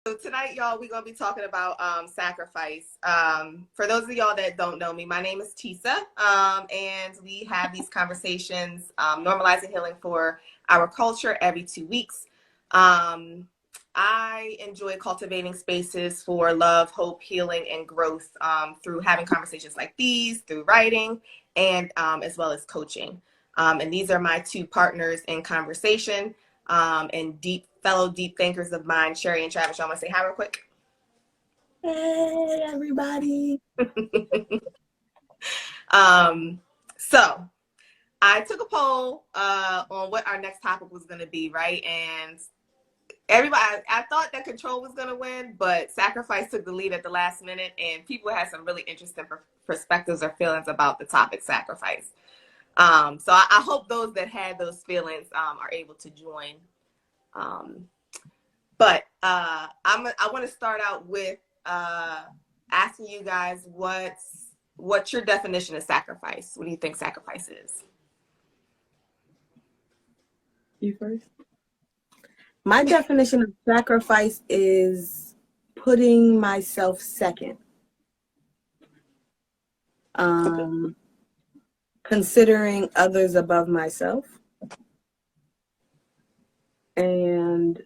So tonight, y'all, we're going to be talking about sacrifice. For those of y'all that don't know me, my name is Tisa, and we have these conversations, normalizing healing for our culture every 2 weeks. I enjoy cultivating spaces for love, hope, healing, and growth through having conversations like these, through writing, and as well as coaching. And these are my two partners in conversation, and fellow deep thinkers of mine, Sherry and Travis. Y'all want to say hi real quick? Hey, everybody. So I took a poll on what our next topic was going to be, right? And everybody, I thought that control was going to win, but sacrifice took the lead at the last minute, and people had some really interesting perspectives or feelings about the topic sacrifice. So I hope those that had those feelings are able to join. But I want to start out with asking you guys what's your definition of sacrifice? What do you think sacrifice is? You first. My definition of sacrifice is putting myself second. Considering others above myself. And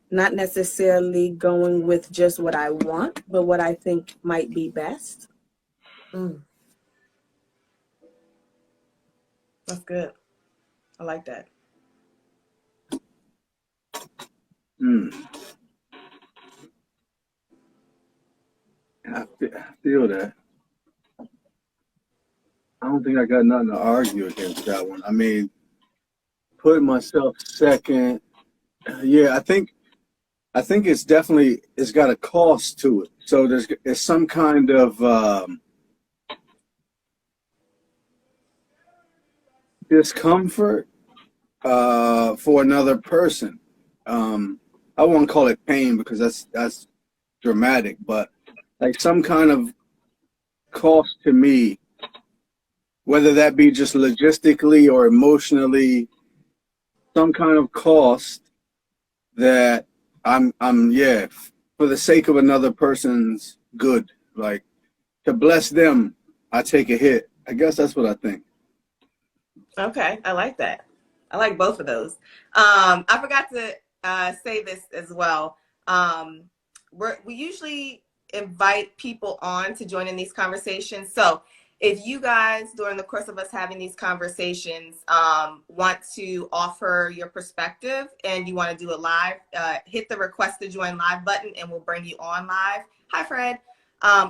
not necessarily going with just what I want, but what I think might be best. That's good. I like that. I feel that. I don't think I got nothing to argue against that one. I mean, putting myself second. Yeah, I think it's got a cost to it. So there's some kind of discomfort for another person. I won't call it pain because that's dramatic, but like some kind of cost to me, whether that be just logistically or emotionally, some kind of cost that I'm for the sake of another person's good, like to bless them, I take a hit. I guess that's what I think. Okay, I like that. I like both of those. I forgot to say this as well. We usually invite people on to join in these conversations. So if you guys, during the course of us having these conversations, want to offer your perspective and you want to do it live, hit the request to join live button and we'll bring you on live. Hi, Fred.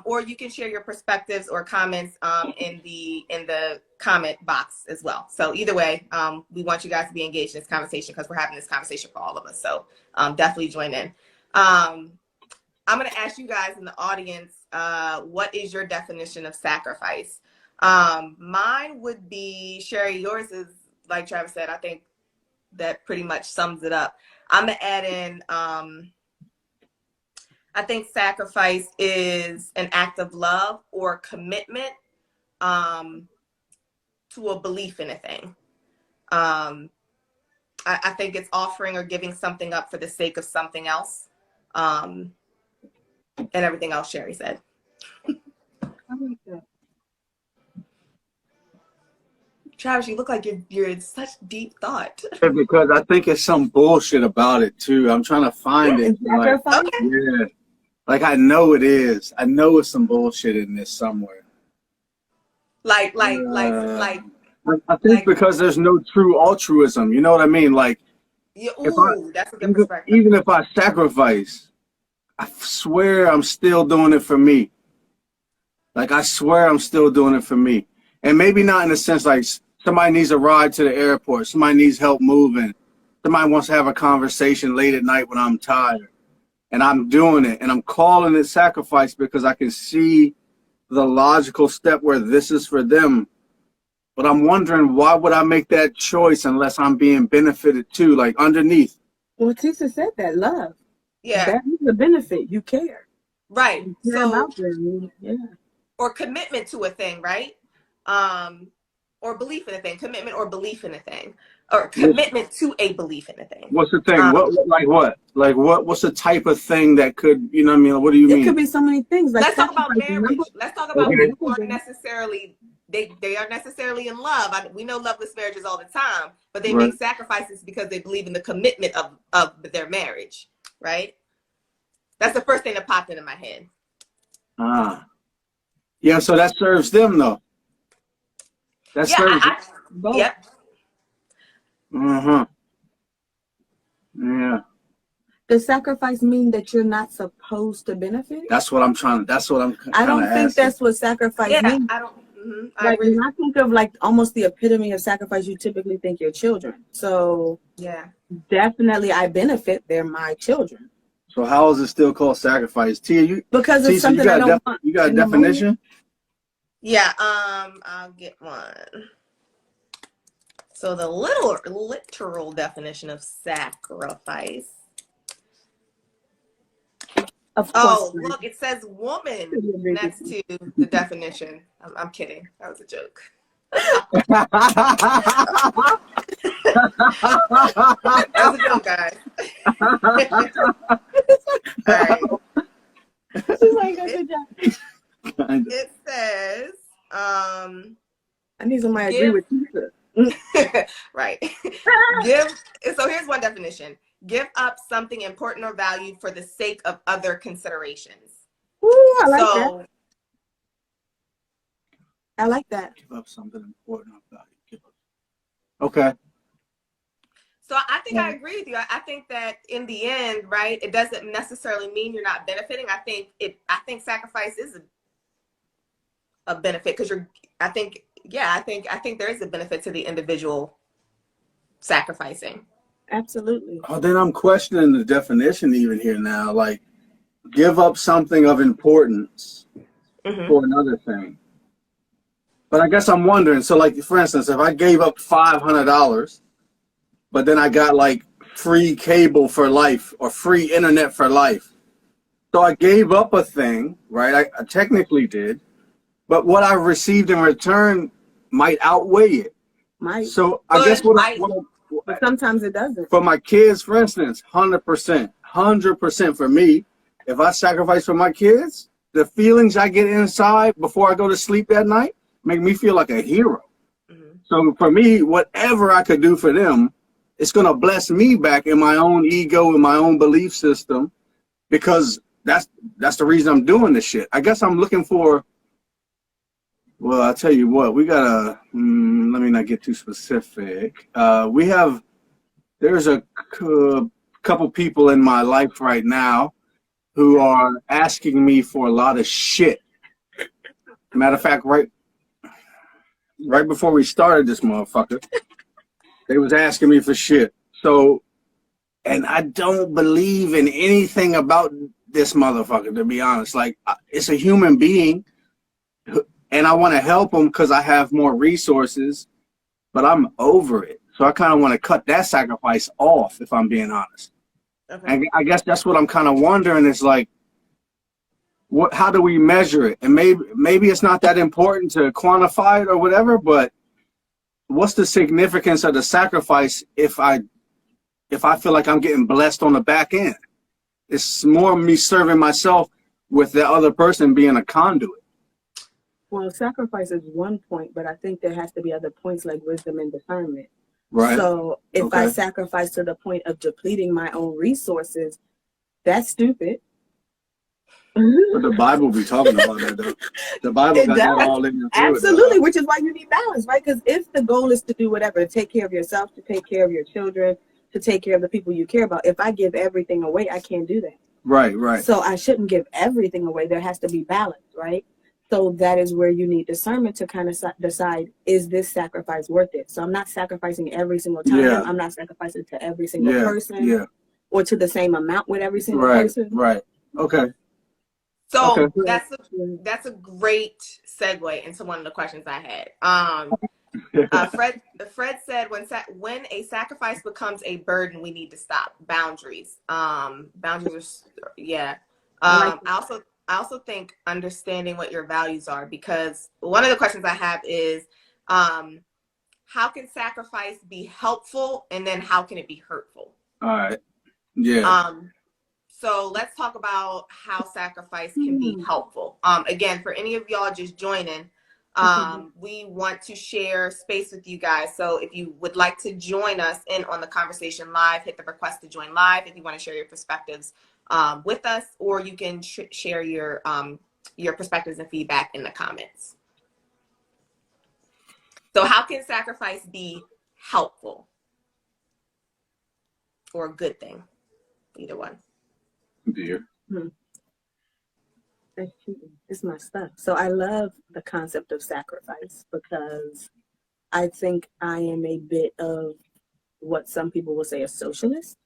Or you can share your perspectives or comments in the comment box as well. So either way, we want you guys to be engaged in this conversation because we're having this conversation for all of us. So definitely join in. I'm going to ask you guys in the audience, what is your definition of sacrifice? Mine would be, Sherry, yours is, like Travis said, I think that pretty much sums it up. I'm going to add in, I think sacrifice is an act of love or commitment to a belief in a thing. I think it's offering or giving something up for the sake of something else. And everything else Sherry said. I like that. Travis, you look like you're in such deep thought. Because I think it's some bullshit about it too. I'm trying to find it. Like, okay. Yeah. Like I know it is. I know it's some bullshit in this somewhere. I think because there's no true altruism. You know what I mean? Like, that's a good perspective. Even if I sacrifice, I swear I'm still doing it for me. Like, I swear I'm still doing it for me. And maybe not in the sense like somebody needs a ride to the airport. Somebody needs help moving. Somebody wants to have a conversation late at night when I'm tired. And I'm doing it. And I'm calling it sacrifice because I can see the logical step where this is for them. But I'm wondering, why would I make that choice unless I'm being benefited too, like underneath? Well, Tisa said that, love. Yeah. That is a benefit. You care. Right. You care about them. Yeah. Or commitment to a thing, right? Or belief in a thing, commitment or belief in a thing. or commitment to a belief in a thing. What's the thing? Um, What's the type of thing that could, you know what I mean? What do you It could mean? be so many things. Like let's talk about sacrifice. Remember? marriage. Let's talk about Okay. people who aren't necessarily they aren't necessarily in love. We know loveless marriages all the time, but they Right. make sacrifices because they believe in the commitment of their marriage, right? That's the first thing that popped into my head. Ah. Yeah, so that serves them though. That Yeah, serves Both. yep. Uh-huh. Yeah. Does sacrifice mean that you're not supposed to benefit? That's what I'm trying I don't think asking. that's what sacrifice Yeah, means. I don't. I Like agree. when I think of like almost the epitome of sacrifice, you typically think your children. So Yeah. definitely I benefit. They're my children. So how is it still called sacrifice? Tia, Because Tia, it's so something I don't want. you got a in the moment. definition? Yeah. I'll get one. So the literal definition of sacrifice. Of course. Oh, look, it says woman next to the definition. I'm kidding. That was a joke. That was a joke, guys. All right. She's like, good job. It says, I need somebody to agree with you. right. So here's one definition. Give up something important or valued for the sake of other considerations. Ooh, I like that. I like that. Give up something important or valued. Okay. So I think I agree with you. I think that in the end, right, it doesn't necessarily mean you're not benefiting. I think sacrifice is a benefit because I think there is a benefit to the individual sacrificing. Absolutely. Oh, then I'm questioning the definition even here now. Like, give up something of importance for another thing. But I guess I'm wondering. So, like, for instance, if I gave up $500, but then I got like free cable for life or free internet for life, so I gave up a thing, right? I technically did, but what I received in return might outweigh it. Might. So I guess but sometimes it doesn't. For my kids, for instance, 100% for me, if I sacrifice for my kids, the feelings I get inside before I go to sleep that night make me feel like a hero. So for me, whatever I could do for them, it's going to bless me back in my own ego and my own belief system, because that's the reason I'm doing this shit. I guess I'm looking for, well, I'll tell you what, we got to, let me not get too specific. There's a couple people in my life right now who are asking me for a lot of shit. Matter of fact, right before we started this motherfucker, they was asking me for shit. So, and I don't believe in anything about this motherfucker, to be honest. Like, it's a human being, and I want to help him because I have more resources, but I'm over it. So I kind of want to cut that sacrifice off, if I'm being honest. Okay. And I guess that's what I'm kind of wondering is like, how do we measure it? And maybe it's not that important to quantify it or whatever, but what's the significance of the sacrifice if I feel like I'm getting blessed on the back end? It's more me serving myself with the other person being a conduit. Well, sacrifice is one point, but I think there has to be other points like wisdom and discernment. Right. So if I sacrifice to the point of depleting my own resources, that's stupid. But the Bible be talking about that, though. The Bible got that all in there. Absolutely, which is why you need balance, right? Because if the goal is to do whatever, to take care of yourself, to take care of your children, to take care of the people you care about, if I give everything away, I can't do that. Right, right. So I shouldn't give everything away. There has to be balance, right? So that is where you need discernment to kind of decide, is this sacrifice worth it? So I'm not sacrificing every single time. Yeah. I'm not sacrificing to every single person or to the same amount with every single person. Right. Okay. So that's a great segue into one of the questions I had. Fred said when a sacrifice becomes a burden, we need to stop. Boundaries. Boundaries are I also think understanding what your values are, because one of the questions I have is how can sacrifice be helpful, and then how can it be hurtful? All right. Yeah. So let's talk about how sacrifice can be helpful. Again, for any of y'all just joining, we want to share space with you guys. So if you would like to join us in on the conversation live, hit the request to join live if you want to share your perspectives with us, or you can share your perspectives and feedback in the comments. So how can sacrifice be helpful or a good thing? Either one. Dear. It's my stuff. So I love the concept of sacrifice because I think I am a bit of what some people will say a socialist.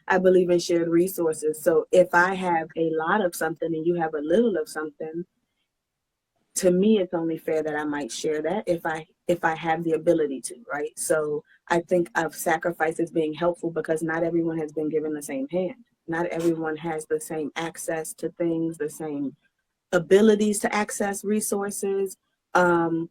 I believe in shared resources. So if I have a lot of something and you have a little of something, to me, it's only fair that I might share that if I have the ability to, right? So I think of sacrifice as being helpful because not everyone has been given the same hand. Not everyone has the same access to things, the same abilities to access resources. And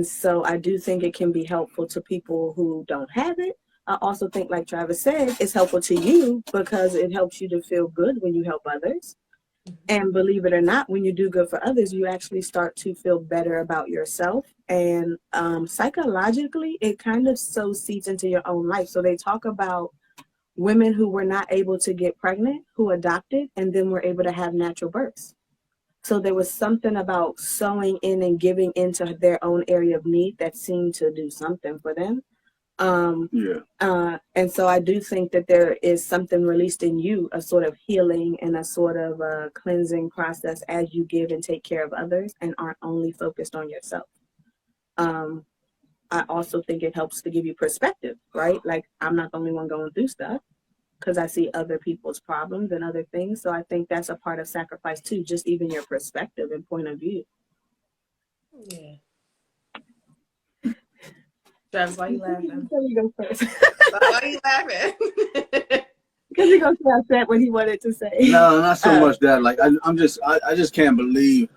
so I do think it can be helpful to people who don't have it. I also think, like Travis said, it's helpful to you because it helps you to feel good when you help others. And believe it or not, when you do good for others, you actually start to feel better about yourself. And psychologically, it kind of so seeds into your own life. So they talk about women who were not able to get pregnant, who adopted, and then were able to have natural births. So there was something about sewing in and giving into their own area of need that seemed to do something for them. And so I do think that there is something released in you, a sort of healing and a sort of cleansing process as you give and take care of others and aren't only focused on yourself. I also think it helps to give you perspective, right? Like I'm not the only one going through stuff because I see other people's problems and other things. So I think that's a part of sacrifice too, just even your perspective and point of view. Yeah. Travis, why are you laughing? You go first. Why are you laughing? Because he gonna say I said what he wanted to say. No, not so much that. Like I just can't believe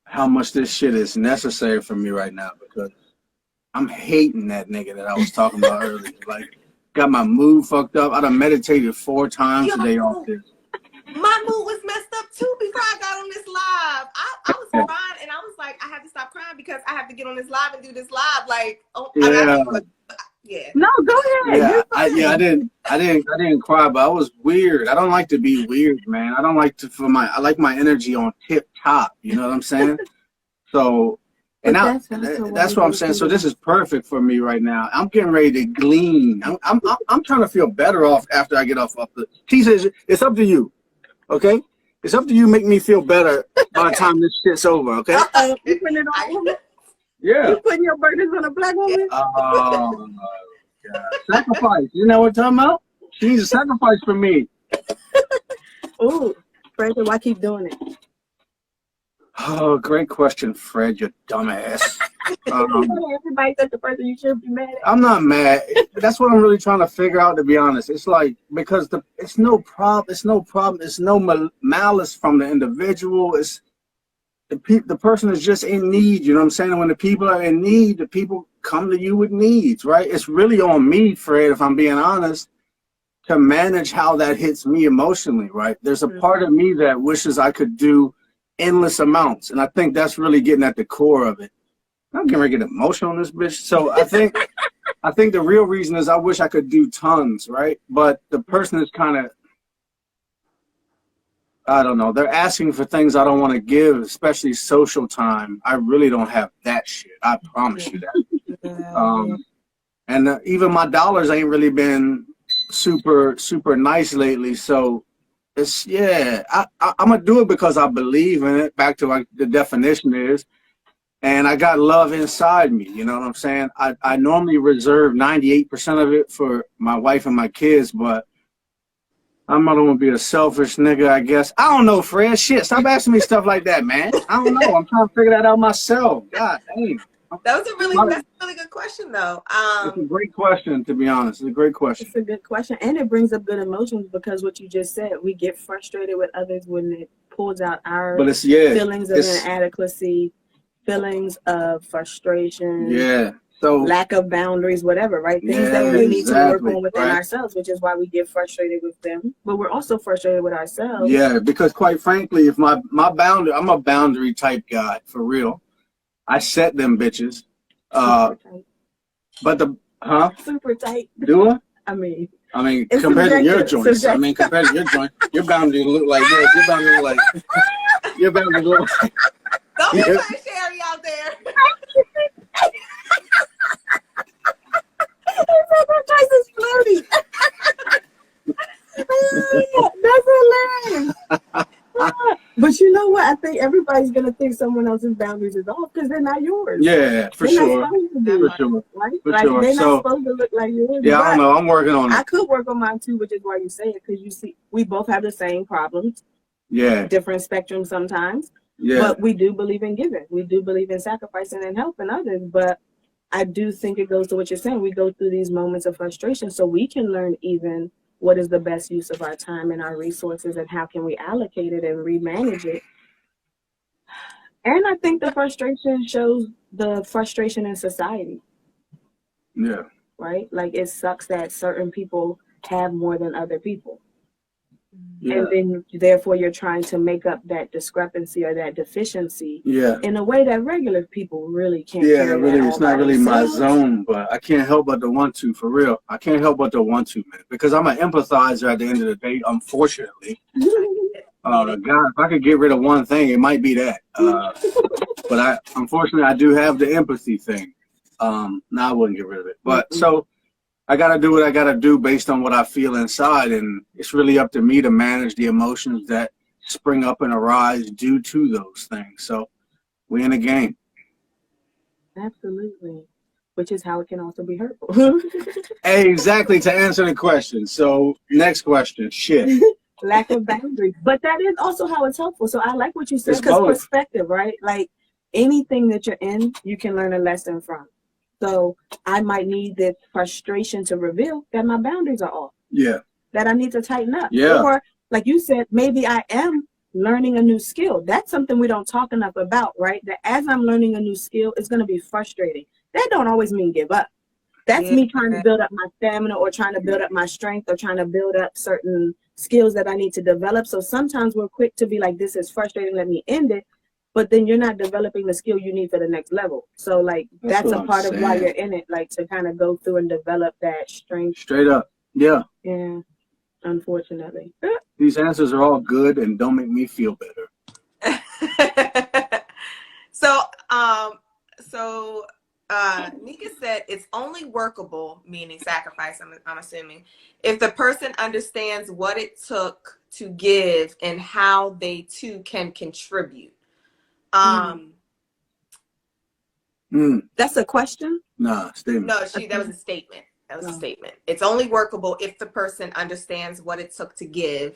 how much this shit is necessary for me right now because I'm hating that nigga that I was talking about earlier. Like, got my mood fucked up. I done meditated 4 times today off this. My mood was messed up too before I got on this live. I was crying and I was like, I have to stop crying because I have to get on this live and do this live. Like, oh, yeah. Yeah. No, go ahead. Yeah, I didn't cry, but I was weird. I don't like to be weird, man. I don't like to I like my energy on tip top. You know what I'm saying? So, and that's what I'm saying. So this is perfect for me right now. I'm getting ready to glean. I'm trying to feel better off after I get off the. He says it's up to you, okay? It's up to you. Make me feel better by the time this shit's over, okay? You putting it on woman? Yeah. You putting your burdens on a black woman? Oh, God. Sacrifice. You know what I'm talking about? She needs a sacrifice for me. Ooh, Fred, why keep doing it? Oh, great question, Fred, you dumbass. Everybody said the person you should be mad at. I'm not mad. That's what I'm really trying to figure out, to be honest. It's like, because it's no problem. It's no malice from the individual. It's the person is just in need. You know what I'm saying? And when the people are in need, the people come to you with needs, right? It's really on me, Fred, if I'm being honest, to manage how that hits me emotionally, right? There's a part of me that wishes I could do endless amounts. And I think that's really getting at the core of it. I'm getting ready to get emotional on this bitch. So I think the real reason is I wish I could do tons, right? But the person is kind of, I don't know. They're asking for things I don't want to give, especially social time. I really don't have that shit. I promise you that. And even my dollars ain't really been super nice lately. So it's, yeah, I'm going to do it because I believe in it. Back to like the definition is. And I got love inside me. You know what I'm saying? I normally reserve 98% of it for my wife and my kids, but I'm not gonna be a selfish nigga, I guess. I don't know, Fred. Shit, stop asking me stuff like that, man. I don't know. I'm trying to figure that out myself. God damn. That's a really good question, though. It's a great question, to be honest. It's a great question. It's a good question, and it brings up good emotions because what you just said, we get frustrated with others when it pulls out our feelings of inadequacy, feelings of frustration. Yeah. lack of boundaries, whatever, right? Things that we need to work on within ourselves, which is why we get frustrated with them. But we're also frustrated with ourselves. Yeah, because quite frankly, if my boundary, I'm a boundary type guy, for real. I set them bitches. Super tight. But super tight. Do I? I mean, compared to your joints. Subjective. I mean, compared to your joint, your boundary look like this. Your boundary look like. Your boundary look like. Don't be putting Sherry out there. Choice is flirty. That's hilarious. But you know what? I think everybody's gonna think someone else's boundaries is off because they're not yours. Yeah, for sure. For sure. Right? Like they're not supposed to look like yours. Yeah, I don't know. I'm working on it. I could work on mine too, which is why you say it, because you see, we both have the same problems. Yeah. Different spectrums sometimes. Yeah. But we do believe in giving. We do believe in sacrificing and helping others. But I do think it goes to what you're saying. We go through these moments of frustration so we can learn even what is the best use of our time and our resources and how can we allocate it and remanage it. And I think the frustration shows the frustration in society. Yeah. Right? Like it sucks that certain people have more than other people. Yeah. And then therefore you're trying to make up that discrepancy or that deficiency yeah. in a way that regular people really can't. Yeah, really, it's not really my zone, but I can't help but to want to, for real. I can't help but to want to, man, because I'm an empathizer at the end of the day, unfortunately. God, if I could get rid of one thing, it might be that. But unfortunately, I do have the empathy thing. No, I wouldn't get rid of it. But so I got to do what I got to do based on what I feel inside. And it's really up to me to manage the emotions that spring up and arise due to those things. So we in a game. Absolutely. Which is how it can also be hurtful. Exactly, to answer the question. So next question, shit. Lack of boundaries. But that is also how it's helpful. So I like what you said, because perspective, right? Like anything that you're in, you can learn a lesson from. So I might need this frustration to reveal that my boundaries are off. Yeah. That I need to tighten up. Yeah. Or like you said, maybe I am learning a new skill. That's something we don't talk enough about, right? That as I'm learning a new skill, it's going to be frustrating. That don't always mean give up. That's me trying to build up my stamina or trying to build up my strength or trying to build up certain skills that I need to develop. So sometimes we're quick to be like, this is frustrating, let me end it. But then you're not developing the skill you need for the next level. So like that's a part of why you're in it, like to kind of go through and develop that strength. Straight up. Yeah. Yeah. Unfortunately. These answers are all good and don't make me feel better. Nika said it's only workable, meaning sacrifice, I'm assuming, if the person understands what it took to give and how they too can contribute. That's a question? Nah, statement. No, that was a statement. That was a statement. It's only workable if the person understands what it took to give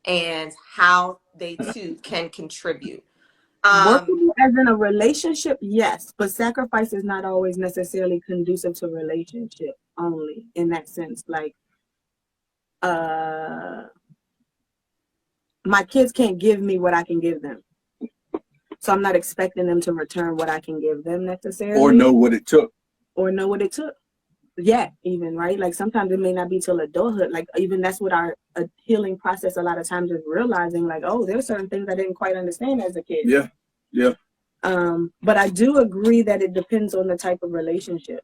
and how they too can contribute. Workable as in a relationship, yes, but sacrifice is not always necessarily conducive to relationship only in that sense. Like, my kids can't give me what I can give them. So I'm not expecting them to return what I can give them necessarily. Or know what it took. Yeah, even, right? Like sometimes it may not be till adulthood. Like even that's what our healing process a lot of times is realizing, like, oh, there's certain things I didn't quite understand as a kid. Yeah, yeah. But I do agree that it depends on the type of relationship.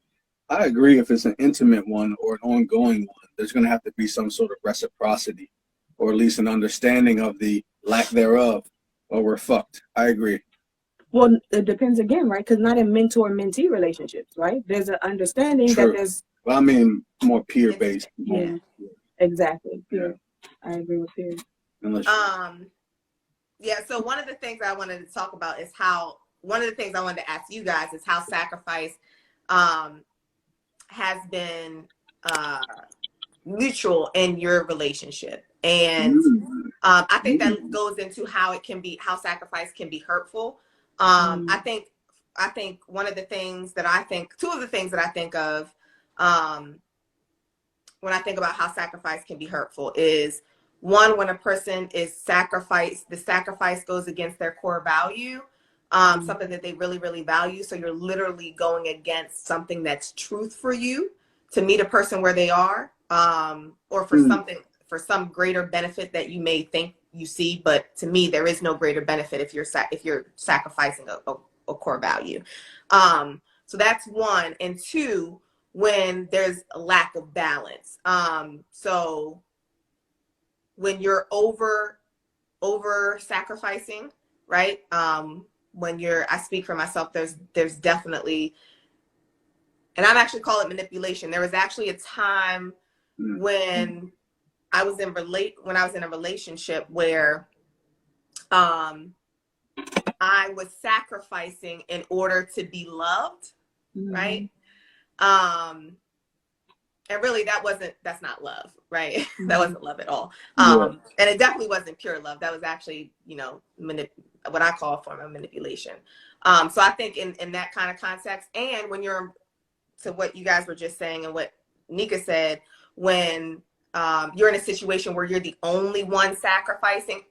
I agree. If it's an intimate one or an ongoing one, there's going to have to be some sort of reciprocity, or at least an understanding of the lack thereof, or we're fucked. I agree. Well, it depends again, right? Because not in mentor-mentee relationships, right? There's an understanding that there's... Well, I mean, more peer-based. Yeah, exactly. Peer. Yeah. I agree with peer. Yeah, so one of the things I wanted to talk about is how... One of the things I wanted to ask you guys is how sacrifice has been mutual in your relationship. And I think that goes into how sacrifice can be hurtful. I think one of the things that two of the things that I think of when I think about how sacrifice can be hurtful is one, when a person is sacrificed, the sacrifice goes against their core value. something that they really, really value. So you're literally going against something that's truth for you to meet a person where they are, or for for some greater benefit that you may think you see. But to me, there is no greater benefit if you're sacrificing a core value. So that's one. And two, when there's a lack of balance. So when you're over sacrificing, right? When I speak for myself, there's definitely, and I'd actually call it manipulation. There was actually a time when I was in a relationship where I was sacrificing in order to be loved, right? And really that's not love, right? That wasn't love at all. And it definitely wasn't pure love. That was actually, what I call a form of manipulation. So I think in that kind of context, and when you're, to what you guys were just saying and what Nika said, when you're in a situation where you're the only one sacrificing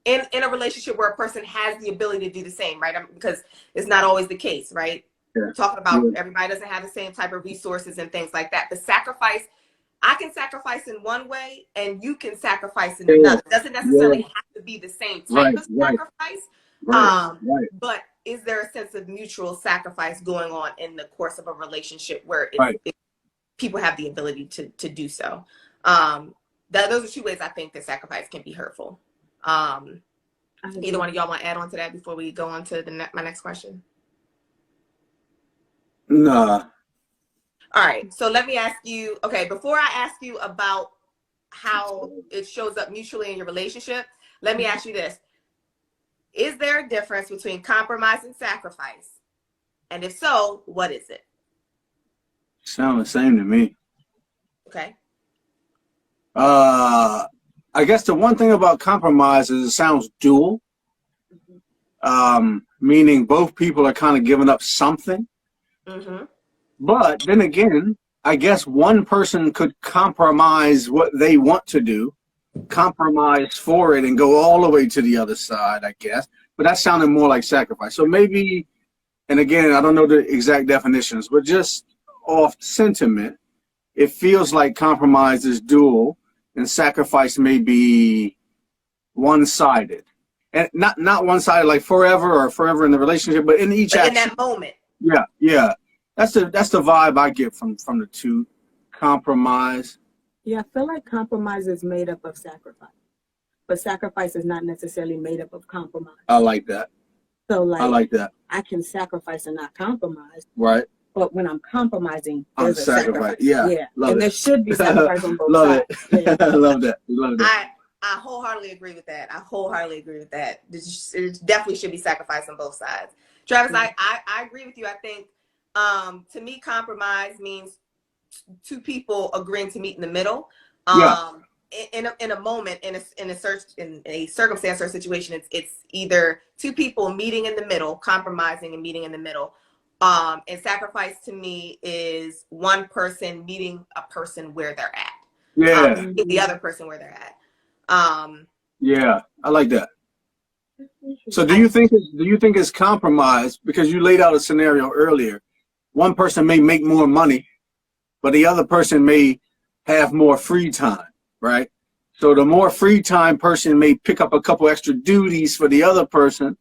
in a relationship where a person has the ability to do the same, right? Because it's not always the case, right? We're talking about everybody doesn't have the same type of resources and things like that. The sacrifice, I can sacrifice in one way and you can sacrifice in another. It doesn't necessarily have to be the same type of sacrifice. But is there a sense of mutual sacrifice going on in the course of a relationship where people have the ability to do so? Those are two ways I think that sacrifice can be hurtful. Either one of y'all want to add on to that before we go on to my next question? Nah. All right. So let me ask you, okay, before I ask you about how it shows up mutually in your relationship, let me ask you this. Is there a difference between compromise and sacrifice? And if so, what is it? Sound the same to me. Okay. I guess the one thing about compromise is it sounds dual. Meaning both people are kind of giving up something. But then again, I guess one person could compromise what they want to do, compromise for it, and go all the way to the other side, I guess. But that sounded more like sacrifice. So maybe, and again, I don't know the exact definitions, but just off sentiment, it feels like compromise is dual and sacrifice may be one-sided. And not one-sided like forever or forever in the relationship, but in each action. In that moment. Yeah. That's the vibe I get from the two. Compromise. Yeah, I feel like compromise is made up of sacrifice, but sacrifice is not necessarily made up of compromise. I like that. So like, I like that. I can sacrifice and not compromise. Right. But when I'm compromising, there's a sacrifice. Yeah. And there should be sacrifice on both sides. Yeah. I love that. I wholheartedly agree with that. It definitely should be sacrifice on both sides. Travis, I agree with you. I think to me, compromise means two people agreeing to meet in the middle. In a moment, in a circumstance or a situation, it's either two people meeting in the middle, compromising and meeting in the middle. And sacrifice to me is one person meeting a person where they're at. The other person where they're at. Yeah, I like that. So do you think it's compromise because you laid out a scenario earlier? One person may make more money, but the other person may have more free time, right? So the more free time person may pick up a couple extra duties for the other person,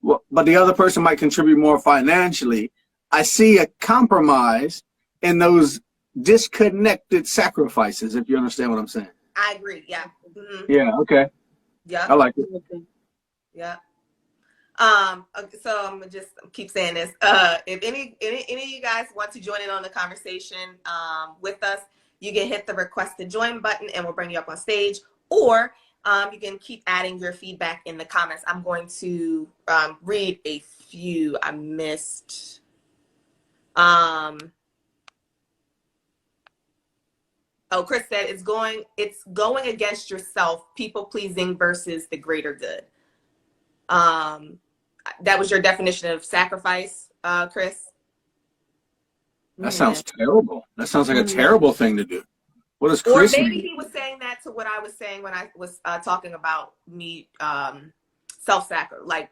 but the other person might contribute more financially. I see a compromise in those disconnected sacrifices, if you understand what I'm saying. I agree. Yeah. Yeah. Okay. Yeah. I like it. Yeah. So I'm gonna just keep saying this. If any of you guys want to join in on the conversation with us, you can hit the request to join button and we'll bring you up on stage, or you can keep adding your feedback in the comments. I'm going to read a few I missed. Chris said it's going against yourself, people pleasing versus the greater good. That was your definition of sacrifice, Chris? That sounds terrible. That sounds like a terrible thing to do. What does Chris mean? Or maybe he was saying that to what I was saying when I was talking about me self-sacrifice, like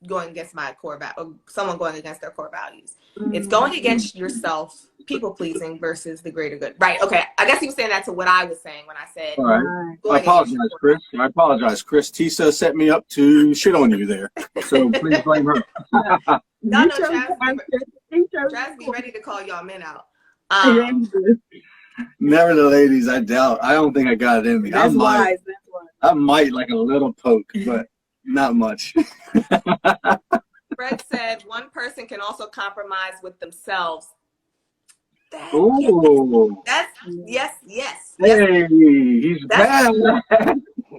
going against my core value, or someone going against their core values. It's Mm-hmm. going against yourself, people pleasing versus the greater good. Right. Okay. I guess he was saying that to what I was saying when I said, All right. I going against your apologize, core Chris. values. I apologize, Chris. Tisa set me up to shit on you there, so please blame her. Y'all You know chose Chaz be ready to call y'all men out. Never the ladies, I doubt. I don't think I got it in me. That's wise. That's wise. I might like a little poke, but not much. Fred said one person can also compromise with themselves. Oh, That's yes. hey, he's bad.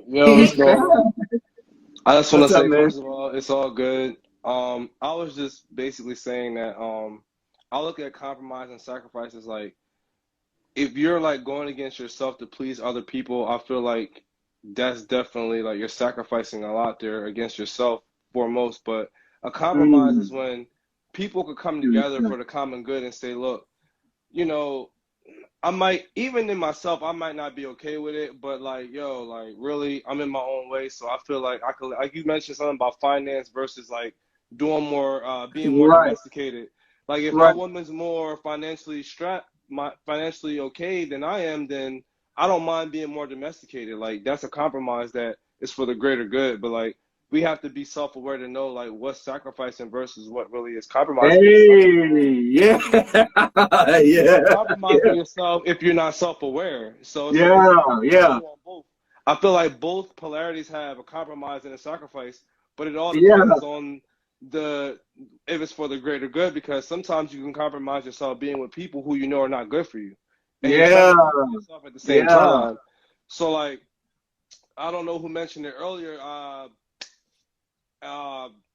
Yo, He's bad. I just want What's to up, say, man? first of all, it's all good. I was just basically saying that I look at compromise and sacrifice as like, if you're like going against yourself to please other people, I feel like that's definitely like you're sacrificing a lot there against yourself foremost. But a compromise is when people could come together for the common good and say, look, you know, I might, even in myself, I might not be okay with it, but like, yo, like really, I'm in my own way. So I feel like I could, like you mentioned something about finance versus like doing more, being more Right, domesticated. Like if my right. woman's more financially strapped, financially okay than I am, then I don't mind being more domesticated. Like that's a compromise that is for the greater good. But like we have to be self-aware to know like what's sacrificing versus what really is compromising. Hey, yeah, You yeah, don't compromise with yourself if you're not self-aware. So it's yeah, you have to yeah, go on both. I feel like both polarities have a compromise and a sacrifice, but it all yeah, depends on the if it's for the greater good. Because sometimes you can compromise yourself being with people who you know are not good for you, and you're yeah, sacrificing yourself at the same yeah. time. So like I don't know who mentioned it earlier. Uh,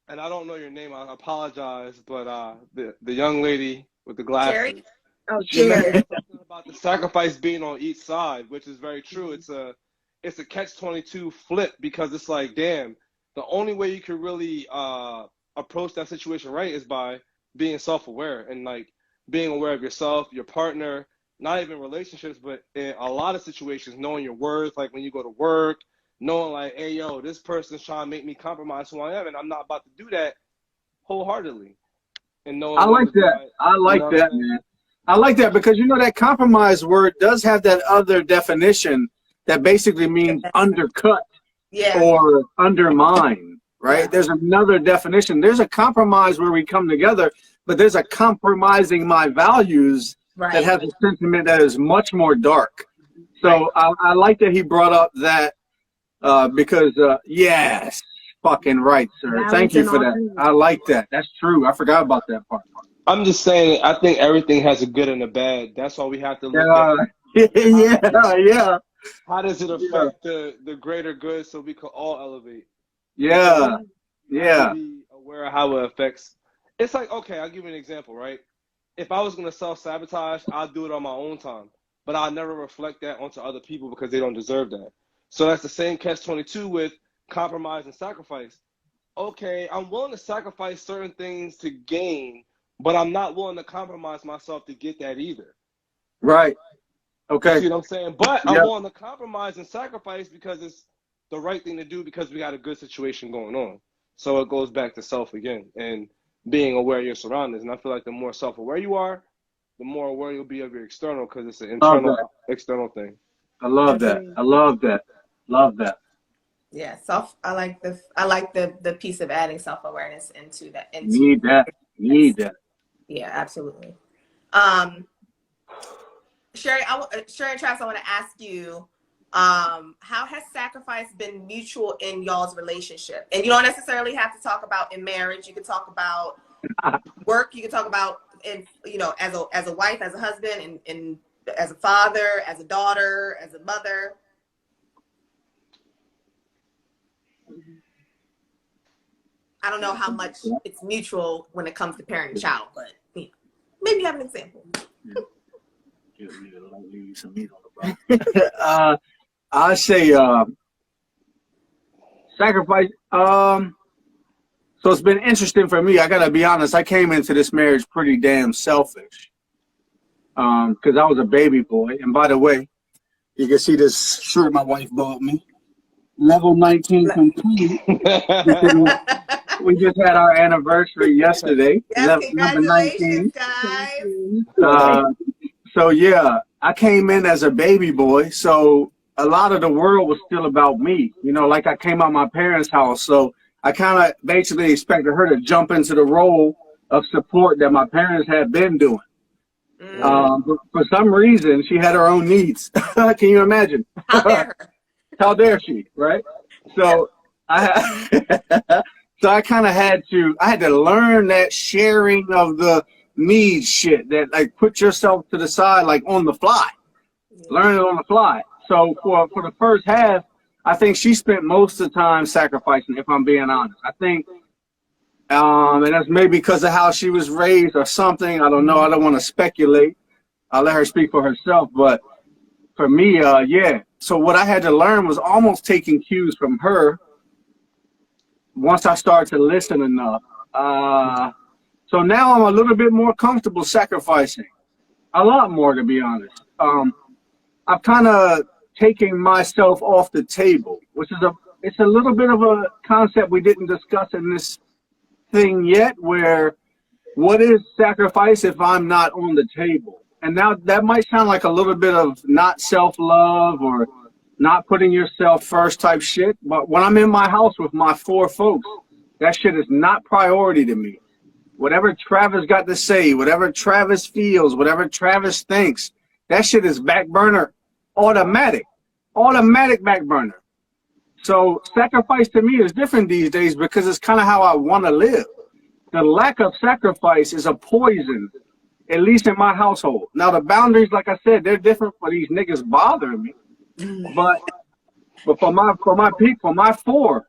and I don't know your name. I apologize, but the young lady with the Cherry. glasses. Oh, She cheers. mentioned something about the sacrifice being on each side, which is very true. It's a catch-22 flip because it's like, damn, the only way you can really approach that situation right is by being self-aware and like being aware of yourself, your partner, not even relationships, but in a lot of situations, knowing your worth, like when you go to work, knowing like, hey, yo, this person's trying to make me compromise who I am, and I'm not about to do that wholeheartedly, and I knowing when like to be that. like, I you like know what I'm that, saying? man. I like that because you know that compromise word does have that other definition that basically means undercut Yeah. or undermine, Yeah. right? There's another definition. There's a compromise where we come together, but there's a compromising my values that Right. has a sentiment that is much more dark. Right. So I like that he brought up that because yes, fucking right, sir. Thank Balance you in for all that. things. I like that. That's true. I forgot about that part. I'm just saying, I think everything has a good and a bad. That's why we have to look at Yeah, how, yeah, yeah, how does it yeah, affect the greater good so we can all elevate. Because yeah, we have to yeah. be aware of how it affects. It's like, okay, I'll give you an example, right? If I was going to self-sabotage, I'll do it on my own time. But I'll never reflect that onto other people because they don't deserve that. So that's the same catch-22 with compromise and sacrifice. Okay, I'm willing to sacrifice certain things to gain, but I'm not willing to compromise myself to get that either. Right. You Okay. see what I'm saying? But I'm Yep. willing to compromise and sacrifice because it's the right thing to do because we got a good situation going on. So it goes back to self again and being aware of your surroundings. And I feel like the more self-aware you are, the more aware you'll be of your external because it's an Love that. internal, external thing. I love that. Agreed. I love that. Love that. Yeah. I like the piece of adding self-awareness into that, Need into that. Need that's, that. yeah, absolutely. Um, Sherry and Travis, I want to ask you, how has sacrifice been mutual in y'all's relationship? And you don't necessarily have to talk about in marriage. You can talk about work. You can talk about in, as a wife, as a husband, and as a father, as a daughter, as a mother. I don't know how much it's mutual when it comes to parent and child, but maybe you have an example. I say sacrifice. So it's been interesting for me. I gotta be honest. I came into this marriage pretty damn selfish. Because I was a baby boy. And by the way, you can see this shirt my wife bought me. Level 19 complete. We just had our anniversary yesterday. Yes, Number congratulations, 19. guys. Uh, so yeah, I came in as a baby boy. So a lot of the world was still about me. You know, like I came out my parents' house. So I kind of basically expected her to jump into the role of support that my parents had been doing. But for some reason, she had her own needs. Can you imagine? How dare her? How dare she, right? Yeah. So I so I kind of had to learn that sharing of the needs shit, that like put yourself to the side like on the fly. Learn it on the fly. So for the first half, I think she spent most of the time sacrificing, if I'm being honest. I think and that's maybe because of how she was raised or something. I don't know. I don't want to speculate. I'll let her speak for herself, but for me, yeah. So what I had to learn was almost taking cues from her once I started to listen enough. So now I'm a little bit more comfortable sacrificing, a lot more to be honest. I've kind of taken myself off the table, which is it's a little bit of a concept we didn't discuss in this thing yet. Where what is sacrifice if I'm not on the table? And now that might sound like a little bit of not self-love or not putting yourself first type shit. But when I'm in my house with my 4 folks, that shit is not priority to me. Whatever Travis got to say, whatever Travis feels, whatever Travis thinks, that shit is back burner, automatic back burner. So sacrifice to me is different these days because it's kind of how I want to live. The lack of sacrifice is a poison, at least in my household. Now the boundaries, like I said, they're different for these niggas bothering me. But for my 4,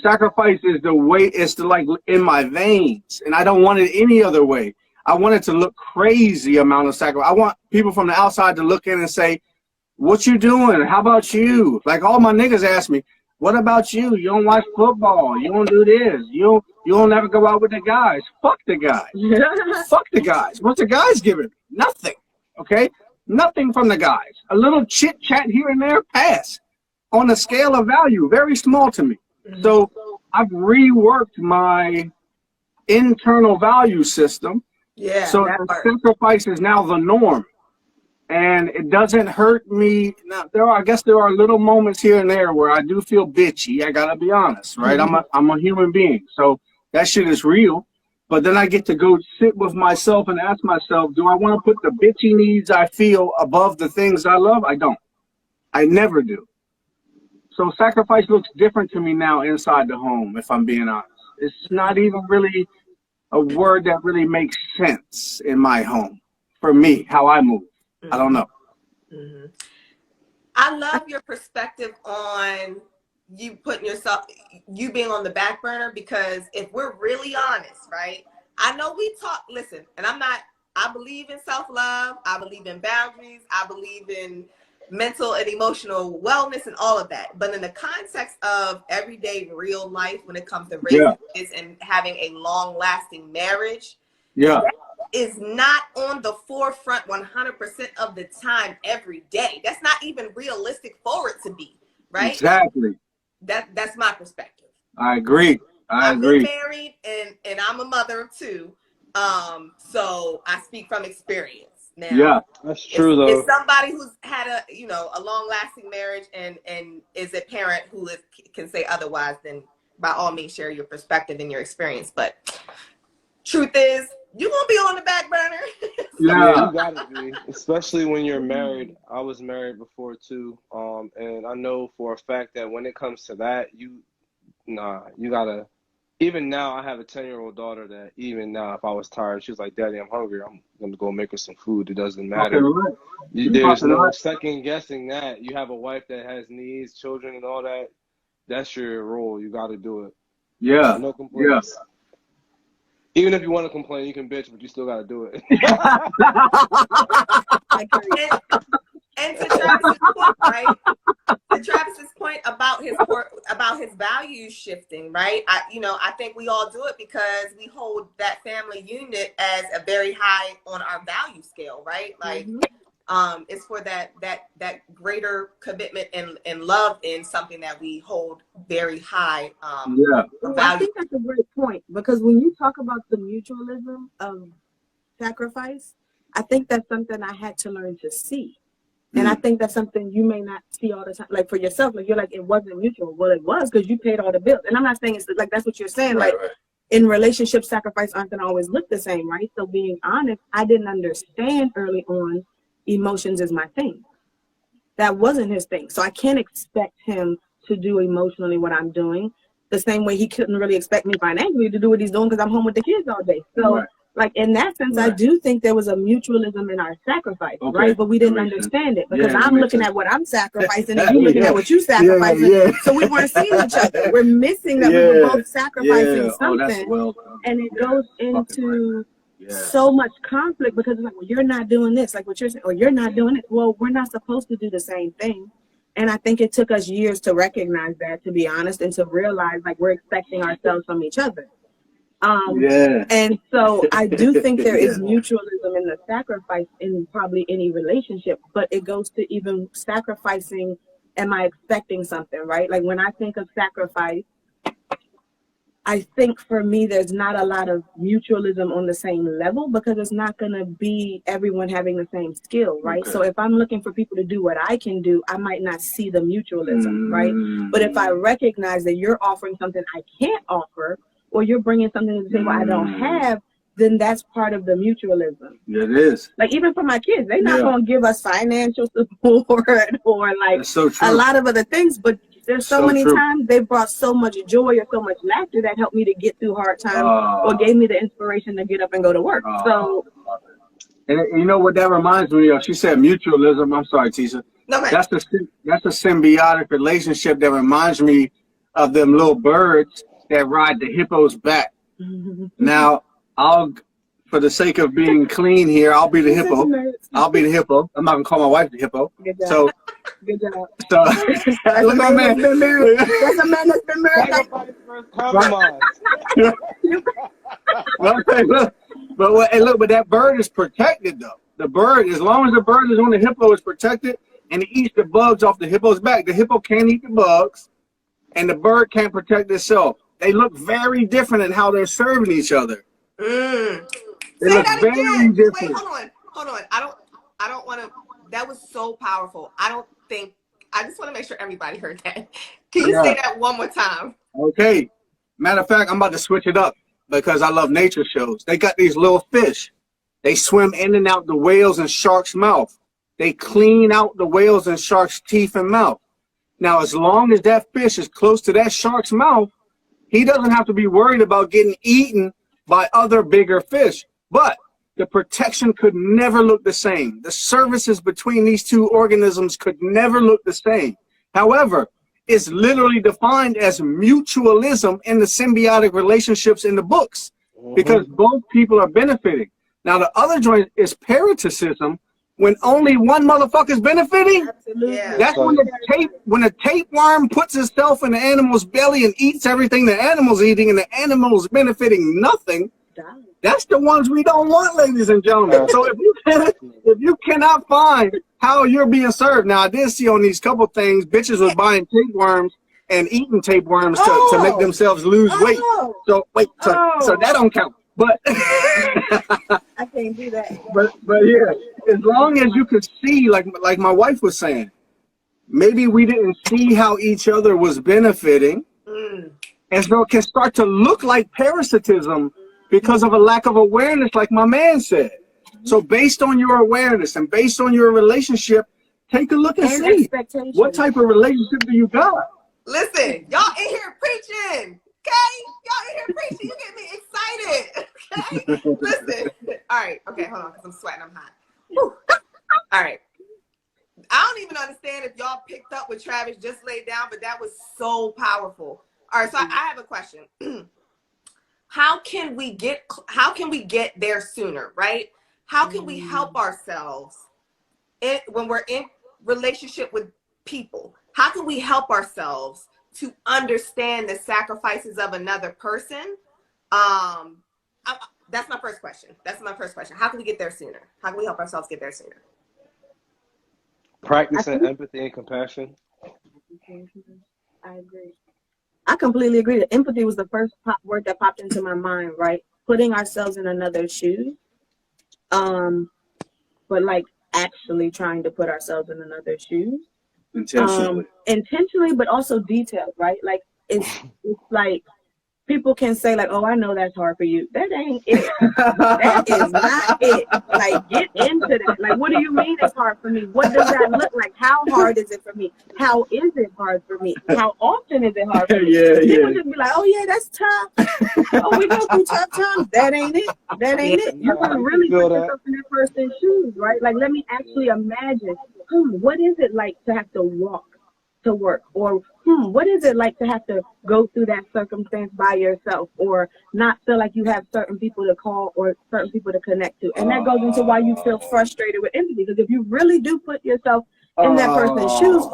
sacrifice is the way, it's the, like in my veins, and I don't want it any other way. I want it to look crazy amount of sacrifice. I want people from the outside to look in and say, "What you doing? How about you?" Like all my niggas ask me, "What about you? You don't watch football. You don't do this. You don't ever go out with the guys." Fuck the guys. Fuck the guys. What's the guys giving? Nothing. Okay? Nothing from the guys. A little chit chat here and there, pass. On a scale of value, very small to me. So I've reworked my internal value system. Yeah. So sacrifice is now the norm. And it doesn't hurt me. Now, I guess there are little moments here and there where I do feel bitchy. I gotta be honest, right? I'm a human being, so that shit is real. But then I get to go sit with myself and ask myself, do I want to put the bitchy needs I feel above the things I love? I don't. I never do. So sacrifice looks different to me now inside the home, if I'm being honest. It's not even really a word that really makes sense in my home for me, how I move. I don't know. I love your perspective on you putting yourself, you being on the back burner, because if we're really honest, right? I know we talk, listen, and I believe in self-love. I believe in boundaries. I believe in mental and emotional wellness and all of that. But in the context of everyday real life, when it comes to raising kids and having a long-lasting marriage, that is not on the forefront 100% of the time every day. That's not even realistic for it to be, right? Exactly. That's my perspective. I agree. I've been married and I'm a mother of 2. So I speak from experience. Now, yeah, that's true though. If somebody who's had a long-lasting marriage and is a parent who can say otherwise, then by all means share your perspective and your experience. But truth is, you're gonna be on the back burner. Yeah, you gotta be, especially when you're married. I was married before too, and I know for a fact that when it comes to that, you gotta. Even now, I have a 10-year-old daughter that even now, if I was tired, she was like, "Daddy, I'm hungry. I'm gonna go make her some food. It doesn't matter." There's no second guessing that. You have a wife that has needs, children, and all that. That's your role. You got to do it. Yeah. No complaints. Yeah. Even if you want to complain, you can bitch, but you still got to do it. And to Travis's point, right? To Travis's point about his values shifting, right? I think we all do it because we hold that family unit as a very high on our value scale, right? Like, It's for that greater commitment and love in something that we hold very high Yeah. I value. think that's a great point, because when you talk about the mutualism of sacrifice, I think that's something I had to learn to see. And I think that's something you may not see all the time. Like for yourself, like you're like, it wasn't mutual. Well, it was, because you paid all the bills. And I'm not saying it's like that's what you're saying. Right, Like right. in relationships, sacrifice aren't gonna always look the same, right? So being honest, I didn't understand early on emotions is my thing. That wasn't his thing. So I can't expect him to do emotionally what I'm doing the same way he couldn't really expect me financially to do what he's doing because I'm home with the kids all day. So, Right. like, in that sense, I Right. do think there was a mutualism in our sacrifice, Okay. right? But we That didn't makes sense. understand it because Yeah, that I'm makes looking sense. at what I'm sacrificing and you looking Yeah. at what you Yeah, sacrificing. yeah. So we weren't seeing each other. We're missing that we were Yeah. both sacrificing Yeah. Oh, that's something. well done. And it Yeah. goes Fucking right, into man. Yeah. so much conflict because it's like, well, you're not doing this, like what you're saying, or you're not doing it. Well, we're not supposed to do the same thing. And I think it took us years to recognize that, to be honest, and to realize like we're expecting ourselves from each other. Yeah. And so I do think there is Yeah. mutualism in the sacrifice in probably any relationship, but it goes to even sacrificing. Am I expecting something, right? Like when I think of sacrifice, I think for me, there's not a lot of mutualism on the same level because it's not going to be everyone having the same skill, right? Okay. So if I'm looking for people to do what I can do, I might not see the mutualism, right? But if I recognize that you're offering something I can't offer, or you're bringing something to the table I don't have, then that's part of the mutualism. It is. Like even for my kids, they're not Yeah. going to give us financial support or like That's so a true. lot of other things, but there's so many true. times they brought so much joy or so much laughter that helped me to get through hard times or gave me the inspiration to get up and go to work. So And you know what that reminds me of? She said mutualism. I'm sorry, Tisha. No, man. That's a symbiotic relationship that reminds me of them little birds that ride the hippo's back. Now, for the sake of being clean here, I'll be the hippo. I'll be the hippo. I'm not gonna call my wife the hippo. Good job. So, Good job. so look, my man. That's a man that's been married. Sacrifice versus compromise. Well, hey, look, but that bird is protected though. The bird, as long as the bird is on the hippo, is protected, and it eats the bugs off the hippo's back. The hippo can't eat the bugs, and the bird can't protect itself. They look very different in how they're serving each other. They Say look that very again. different. Wait, hold on. I don't want to. That was so powerful. I just want to make sure everybody heard that. Can you say that one more time? Okay. Matter of fact, I'm about to switch it up because I love nature shows. They got these little fish. They swim in and out the whales and sharks' mouth. They clean out the whales and sharks' teeth and mouth. Now, as long as that fish is close to that shark's mouth, he doesn't have to be worried about getting eaten by other bigger fish. But the protection could never look the same. The services between these two organisms could never look the same. However, it's literally defined as mutualism in the symbiotic relationships in the books because both people are benefiting. Now, the other joint is parasitism. When only one motherfucker's benefiting, Yeah. that's when the tapeworm puts itself in the animal's belly and eats everything the animal's eating and the animal's benefiting nothing. That's the ones we don't want, ladies and gentlemen. So if you cannot find how you're being served, now I did see on these couple things, bitches was buying tapeworms and eating tapeworms to make themselves lose weight. So so that don't count. But I can't do that. but yeah, as long as you could see, like my wife was saying, maybe we didn't see how each other was benefiting, and so it can start to look like parasitism because of a lack of awareness, like my man said. So based on your awareness and based on your relationship, take a look and see what type of relationship do you got. Listen, y'all in here preaching. Okay? Y'all in here preaching. You get me excited. Okay? Listen. All right. Okay, hold on, because I'm sweating. I'm hot. Whew. All right. I don't even understand if y'all picked up what Travis just laid down, but that was so powerful. All right, so I have a question. How can we get there sooner, right? How can we help ourselves when we're in relationship with people? How can we help ourselves to understand the sacrifices of another person? That's my first question. How can we get there sooner? How can we help ourselves get there sooner? Practicing empathy and compassion. I agree. I completely agree. That empathy was the first word that popped into my mind, right? Putting ourselves in another's shoes. But like actually trying to put ourselves in another's shoes. Intentionally, but also detailed, right? Like it's like people can say like, oh, I know that's hard for you. That ain't it. That is not it. Like, get into that. Like, what do you mean it's hard for me? What does that look like? How hard is it for me? How is it hard for me? How often is it hard for me? People just be like, oh yeah, that's tough. Oh, we go through tough times. That ain't it. That ain't it. You can really put yourself in that person's shoes, right? Like, let me actually imagine, what is it like to have to walk to work? Or what is it like to have to go through that circumstance by yourself, or not feel like you have certain people to call or certain people to connect to? And that goes into why you feel frustrated with empathy, because if you really do put yourself in that person's shoes,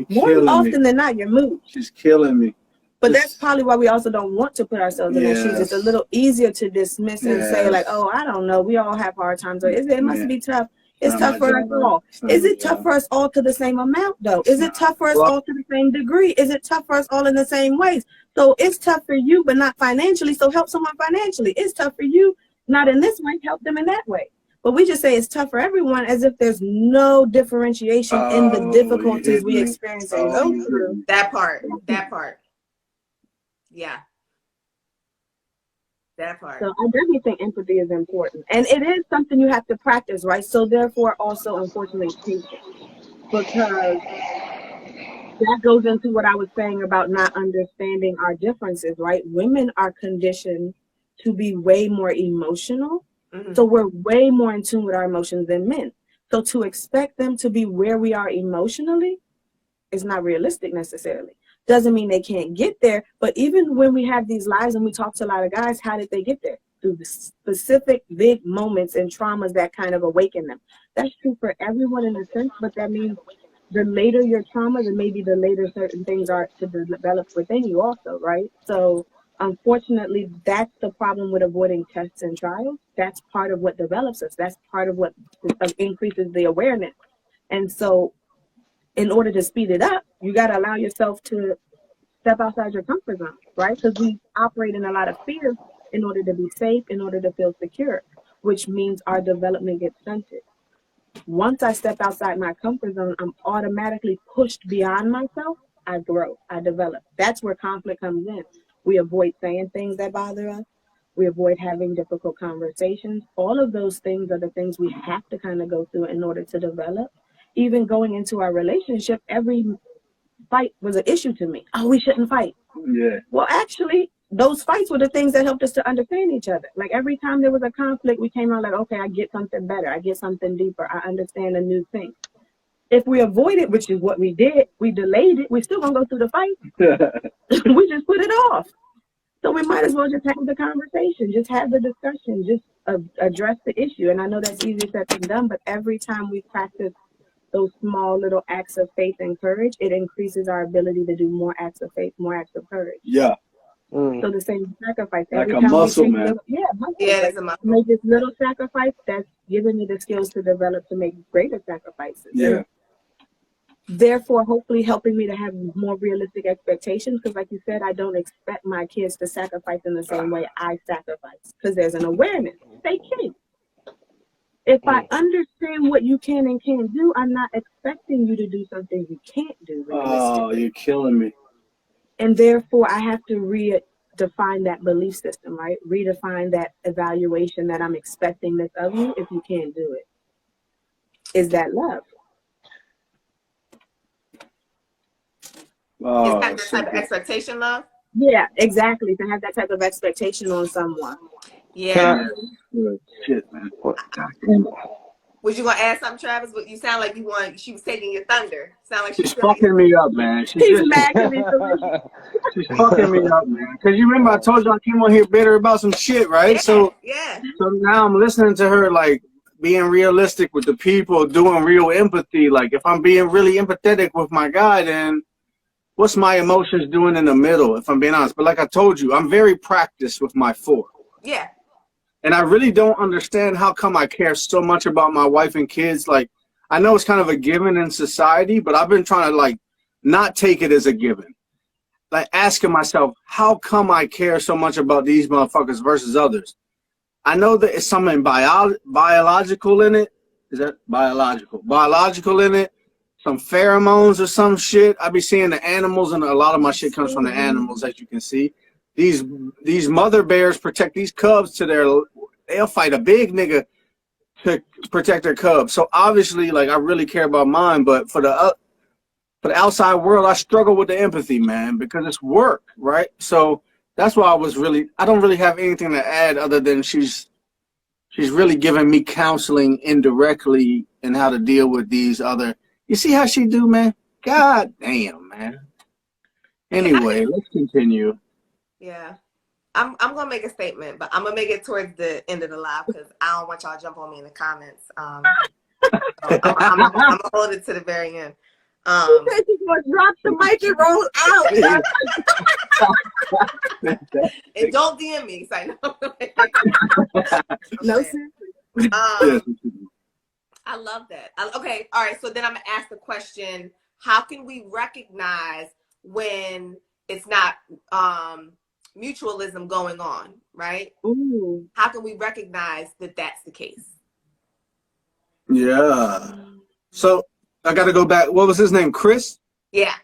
more often than not, you're moved. She's killing me. But that's probably why we also don't want to put ourselves in their shoes. It's a little easier to dismiss and say like, oh, I don't know, we all have hard times, or it must be tough. It's tough for us all. Is it tough for us all to the same amount, though? Is it tough for us all to the same degree? Is it tough for us all in the same ways? So it's tough for you, but not financially, so help someone financially. It's tough for you, not in this way, help them in that way. But we just say it's tough for everyone as if there's no differentiation in the difficulties we experience and go through. That part. Yeah. That part. So I definitely think empathy is important. And it is something you have to practice, right? So therefore also, unfortunately, patience. Because that goes into what I was saying about not understanding our differences, right? Women are conditioned to be way more emotional. So we're way more in tune with our emotions than men. So to expect them to be where we are emotionally is not realistic necessarily. Doesn't mean they can't get there, but even when we have these lives and we talk to a lot of guys, how did they get there? Through the specific big moments and traumas that kind of awaken them. That's true for everyone in a sense, but that means the later your trauma, then maybe the later certain things are to develop within you also, right? So unfortunately, that's the problem with avoiding tests and trials. That's part of what develops us. That's part of what increases the awareness. And so in order to speed it up, you got to allow yourself to step outside your comfort zone, right? Because we operate in a lot of fear in order to be safe, in order to feel secure, which means our development gets stunted. Once I step outside my comfort zone, I'm automatically pushed beyond myself. I grow, I develop. That's where conflict comes in. We avoid saying things that bother us. We avoid having difficult conversations. All of those things are the things we have to kind of go through in order to develop. Even going into our relationship, every fight was an issue to me. Oh, we shouldn't fight. Yeah. Well, actually, those fights were the things that helped us to understand each other. Like every time there was a conflict, we came out like, okay, I get something better. I get something deeper. I understand a new thing. If we avoid it, which is what we did, we delayed it, we're still going to go through the fight. We just put it off. So we might as well just have the conversation, just have the discussion, just address the issue. And I know that's easier said than done, but every time we practice those small little acts of faith and courage, it increases our ability to do more acts of faith, more acts of courage. Yeah. So the same sacrifice. Like every a time muscle, we take man. It's a muscle. Make this little sacrifice, that's giving me the skills to develop to make greater sacrifices. Yeah. And therefore, hopefully helping me to have more realistic expectations. Because like you said, I don't expect my kids to sacrifice in the same way I sacrifice. Because there's an awareness. They can. If I understand what you can and can't do, I'm not expecting you to do something you can't do. Oh, you're killing me. And therefore, I have to redefine that belief system, right? Redefine that evaluation that I'm expecting this of you if you can't do it. Is that love? Is that the type of expectation, love? Yeah, exactly. To have that type of expectation on someone. Yeah. Shit, man. Was you gonna add something, Travis? You sound like she was taking your thunder. Sound like she's fucking me up, man. He's mad at me. She's fucking me up, man. Because you remember I told you I came on here bitter about some shit, right? Yeah, So now I'm listening to her like being realistic with the people, doing real empathy. Like if I'm being really empathetic with my guy, then what's my emotions doing in the middle, if I'm being honest? But like I told you, I'm very practiced with my 4. Yeah. And I really don't understand how come I care so much about my wife and kids. Like, I know it's kind of a given in society, but I've been trying to like not take it as a given. Like asking myself, how come I care so much about these motherfuckers versus others? I know that it's something biological in it. Is that biological? Biological in it. Some pheromones or some shit. I be seeing the animals, and a lot of my shit comes from the animals, as you can see. These mother bears protect these cubs to their. They'll fight a big nigga to protect their cubs. So obviously, like I really care about mine, but for the outside world, I struggle with the empathy, man, because it's work, right? So that's why I don't really have anything to add other than she's really giving me counseling indirectly in how to deal with these other. You see how she do, man? God damn, man. Anyway, let's continue. Yeah. I'm gonna make a statement, but I'm gonna make it towards the end of the live because I don't want y'all to jump on me in the comments. I'm gonna hold it to the very end. You said you gonna drop the mic and roll out. And don't DM me. So No, seriously. I love that. Okay, all right. So then I'm gonna ask the question: how can we recognize when it's not mutualism going on, right? Ooh. How can we recognize that that's the case? Yeah. So I got to go back. What was his name? Chris? Yeah.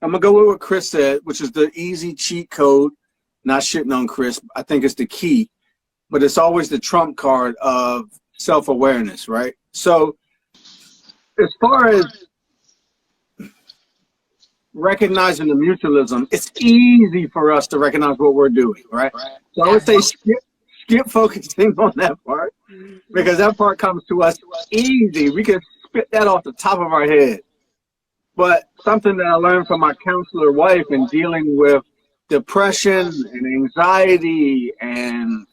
I'm going to go with what Chris said, which is the easy cheat code. Not shitting on Chris. I think it's the key. But it's always the trump card of self-awareness, right? So as far as recognizing the mutualism, it's easy for us to recognize what we're doing, right? So I would say skip focusing on that part because that part comes to us easy. We can spit that off the top of our head. But something that I learned from my counselor wife in dealing with depression and anxiety and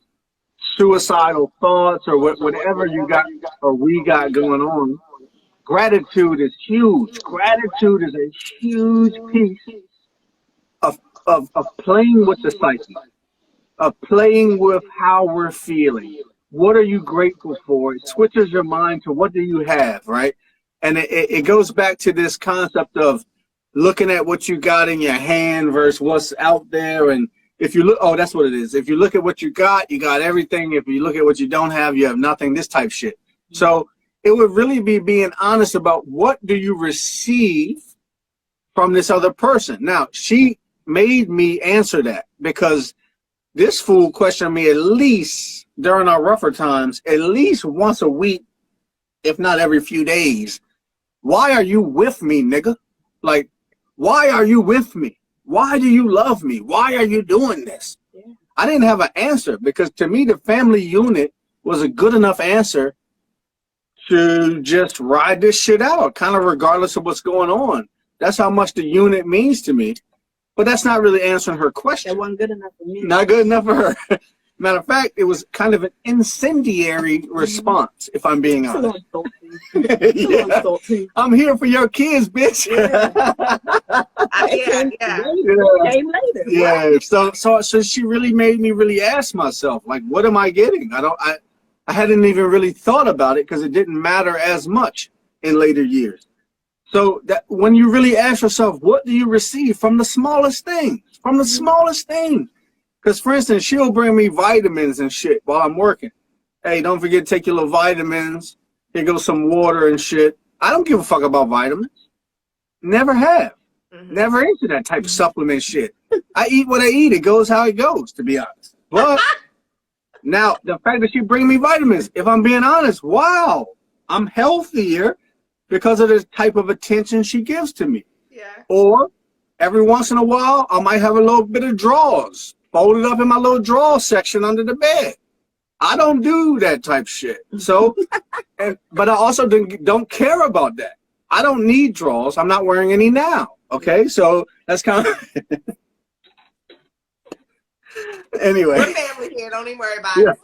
suicidal thoughts or whatever you got or we got going on, gratitude is huge. Gratitude is a huge piece of playing with the psyche, of playing with how we're feeling. What are you grateful for? It switches your mind to what do you have, right? And it goes back to this concept of looking at what you got in your hand versus what's out there. And if you look, oh, that's what it is. If you look at what you got everything. If you look at what you don't have, you have nothing, this type shit. So it would really be being honest about what do you receive from this other person. Now, she made me answer that because this fool questioned me at least during our rougher times, at least once a week, if not every few days. Why are you with me, nigga? Like, why are you with me? Why do you love me? Why are you doing this? Yeah. I didn't have an answer because to me, the family unit was a good enough answer to just ride this shit out, kind of regardless of what's going on. That's how much the unit means to me. But that's not really answering her question. That wasn't good enough for me. Not good enough for her. Matter of fact, it was kind of an incendiary response, if I'm being honest. Yeah. I'm here for your kids, bitch. Came later. Yeah. So she really made me really ask myself, like, what am I getting? I hadn't even really thought about it because it didn't matter as much in later years. So that when you really ask yourself, what do you receive from the smallest things? From the smallest thing. Because, for instance, she'll bring me vitamins and shit while I'm working. Hey, don't forget to take your little vitamins. Here goes some water and shit. I don't give a fuck about vitamins. Never have. Never into that type of supplement shit. I eat what I eat. It goes how it goes, to be honest. But now, the fact that she bring me vitamins, if I'm being honest, wow, I'm healthier because of the type of attention she gives to me. Yeah. Or every once in a while, I might have a little bit of drawers folded up in my little drawer section under the bed. I don't do that type shit. So, but I also don't care about that. I don't need drawers. I'm not wearing any now. Okay, so that's kind of anyway. We're family here. Don't even worry about it.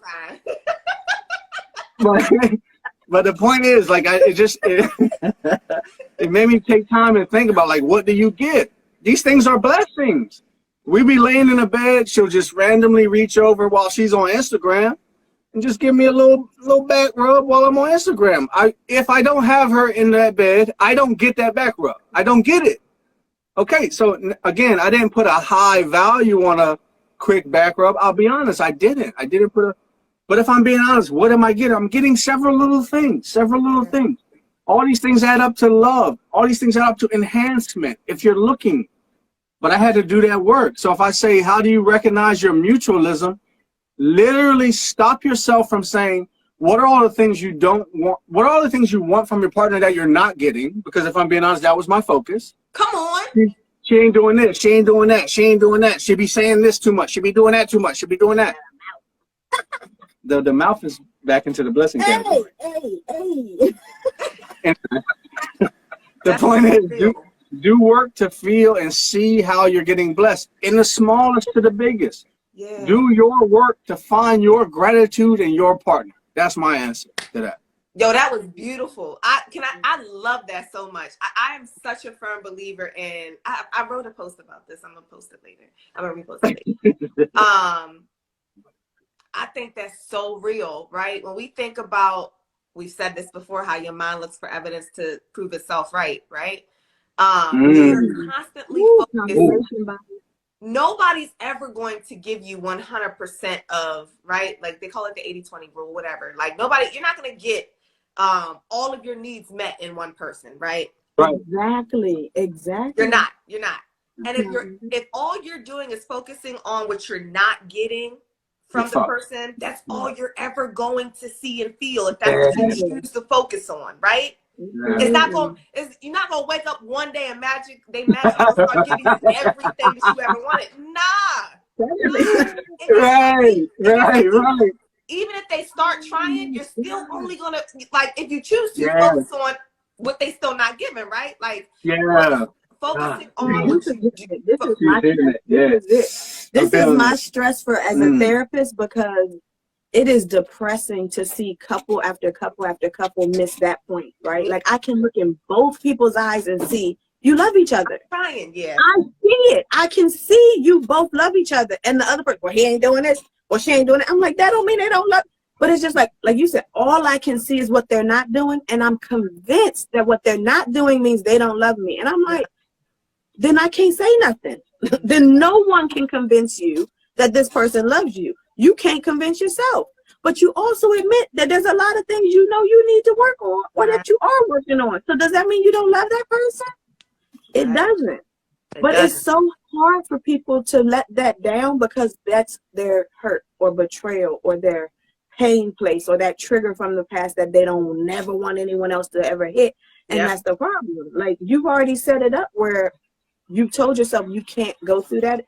It's fine. But the point is, like, it made me take time and think about, like, what do you get? These things are blessings. We be laying in a bed, she'll just randomly reach over while she's on Instagram. and just give me a little back rub while I'm on Instagram. If I don't have her in that bed, I don't get that back rub. I don't get it. Okay, so again, I didn't put a high value on a quick back rub. I'll be honest, I didn't. I didn't put a. But if I'm being honest, what am I getting? I'm getting several little things. Several little things. All these things add up to love. All these things add up to enhancement. If you're looking, but I had to do that work. So if I say, how do you recognize your mutualism? Literally stop yourself from saying, what are all the things you don't want? What are all the things you want from your partner that you're not getting? Because if I'm being honest, that was my focus. Come on. She ain't doing this. She ain't doing that. She ain't doing that. She be saying this too much. She be doing that too much. She be doing that. The mouth is back into the blessing category. Hey. And the point is, do work to feel and see how you're getting blessed, in the smallest to the biggest. Yeah. Do your work to find your gratitude in your partner. That's my answer to that. Yo, that was beautiful. I love that so much. I am such a firm believer in. I wrote a post about this. I'm gonna post it later. I'm gonna repost it later. I think that's so real, right? When we think about, we've said this before, how your mind looks for evidence to prove itself right? You're constantly focused. Nobody's ever going to give you 100% of, right? Like they call it the 80-20 rule, whatever. Like you're not going to get all of your needs met in one person, right? Exactly. You're not. And if all you're doing is focusing on what you're not getting from the person, that's all you're ever going to see and feel, if that's what you choose to focus on, right? It's not going. You're not going to wake up one day and magically start giving you everything that you ever wanted. Nah. Right. Even if they start trying, you're still only gonna, like, if you choose to focus on what they still not giving, right? Like, focusing on what you do. This is my stress for as a therapist, because it is depressing to see couple after couple after couple miss that point, right? Like I can look in both people's eyes and see you love each other. Trying, yeah. I see it. I can see you both love each other. And the other person, well, he ain't doing this, or she ain't doing it. I'm like, that don't mean they don't love. But it's just like you said, all I can see is what they're not doing. And I'm convinced that what they're not doing means they don't love me. And I'm like, then I can't say nothing. Then no one can convince you that this person loves you. You can't convince yourself. But you also admit that there's a lot of things you know you need to work on, or that you are working on. So does that mean you don't love that person? It doesn't. But it's so hard for people to let that down, because that's their hurt or betrayal or their pain place or that trigger from the past that they don't never want anyone else to ever hit. And that's the problem. Like, you've already set it up where you told yourself you can't go through that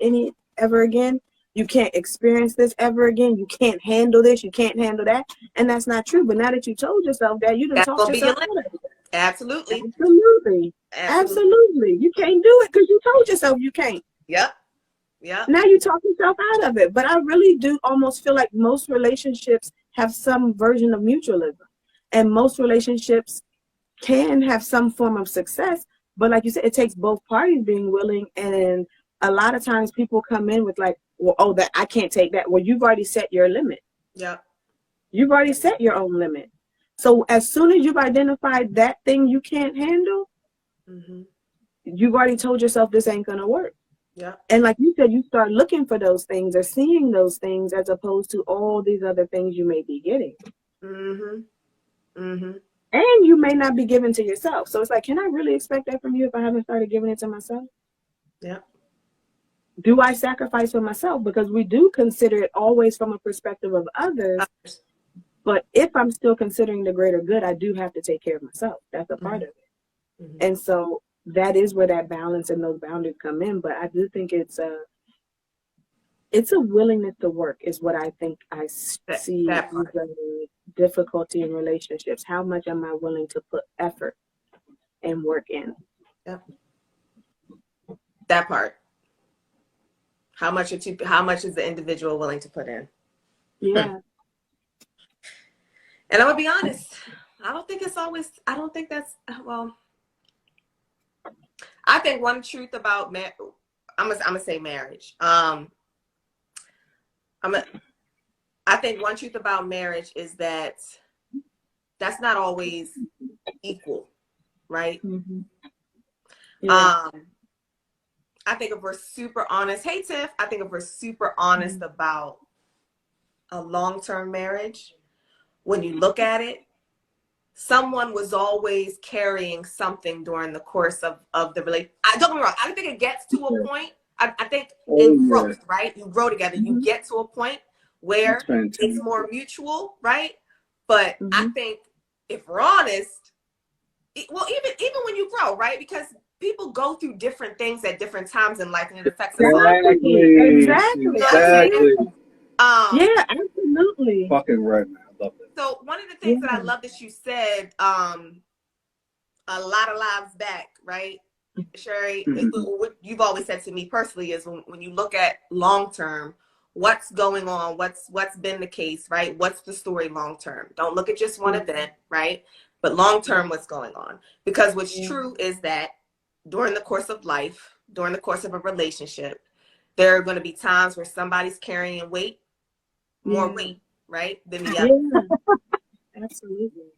ever again. You can't experience this ever again. You can't handle this. You can't handle that. And that's not true. But now that you told yourself that, you done talked yourself out of it. Absolutely. You can't do it because you told yourself you can't. Yep. Now you talk yourself out of it. But I really do almost feel like most relationships have some version of mutualism. And most relationships can have some form of success. But like you said, it takes both parties being willing. And a lot of times people come in with like, well, that I can't take that. Well, you've already set your limit. Yep. You've already set your own limit. So as soon as you've identified that thing you can't handle, you've already told yourself this ain't going to work. Yeah. And like you said, you start looking for those things or seeing those things as opposed to all these other things you may be getting. And you may not be giving to yourself. So it's like, can I really expect that from you if I haven't started giving it to myself? Yeah. Do I sacrifice for myself? Because we do consider it always from a perspective of others. But if I'm still considering the greater good, I do have to take care of myself. That's a part of it. And so that is where that balance and those boundaries come in. But I do think it's a willingness to work is what I think I see as a difficulty in relationships. How much am I willing to put effort and work in? Yep. That part. How much is the individual willing to put in? Yeah. And I'm gonna be honest, I don't think that's, well, I think one truth about I'm gonna say marriage. I think one truth about marriage is that that's not always equal, right? Mm-hmm. Yeah. I think if we're super honest, hey Tiff, I think if we're super honest Mm-hmm. about a long-term marriage, when you look at it, someone was always carrying something during the course of the relationship. Don't get me wrong, I don't think it gets to a point. I think Oh in yeah, growth, right? You grow together, you Mm-hmm. get to a point that's where it's fantastic. more mutual, right? But I Mm-hmm. think if we're honest, well, even when you grow, right? Because people go through different things at different times in life, and it affects us all. Exactly. Exactly, You Exactly. know what I'm saying? exactly. Um, Yeah, absolutely. Fucking right, man. I love that. so one of the things that I Yeah. love that you said, a lot of lives back, right, Sherry, what you've always said to me personally is when you look at long term, what's going on, what's been the case, right? What's the story long term? Don't look at just one event, right? But long term, what's going on? Because what's Yeah. true is that during the course of life, during the course of a relationship, there are going to be times where somebody's carrying weight, more Yeah. weight, right, than the other. Yeah. Absolutely.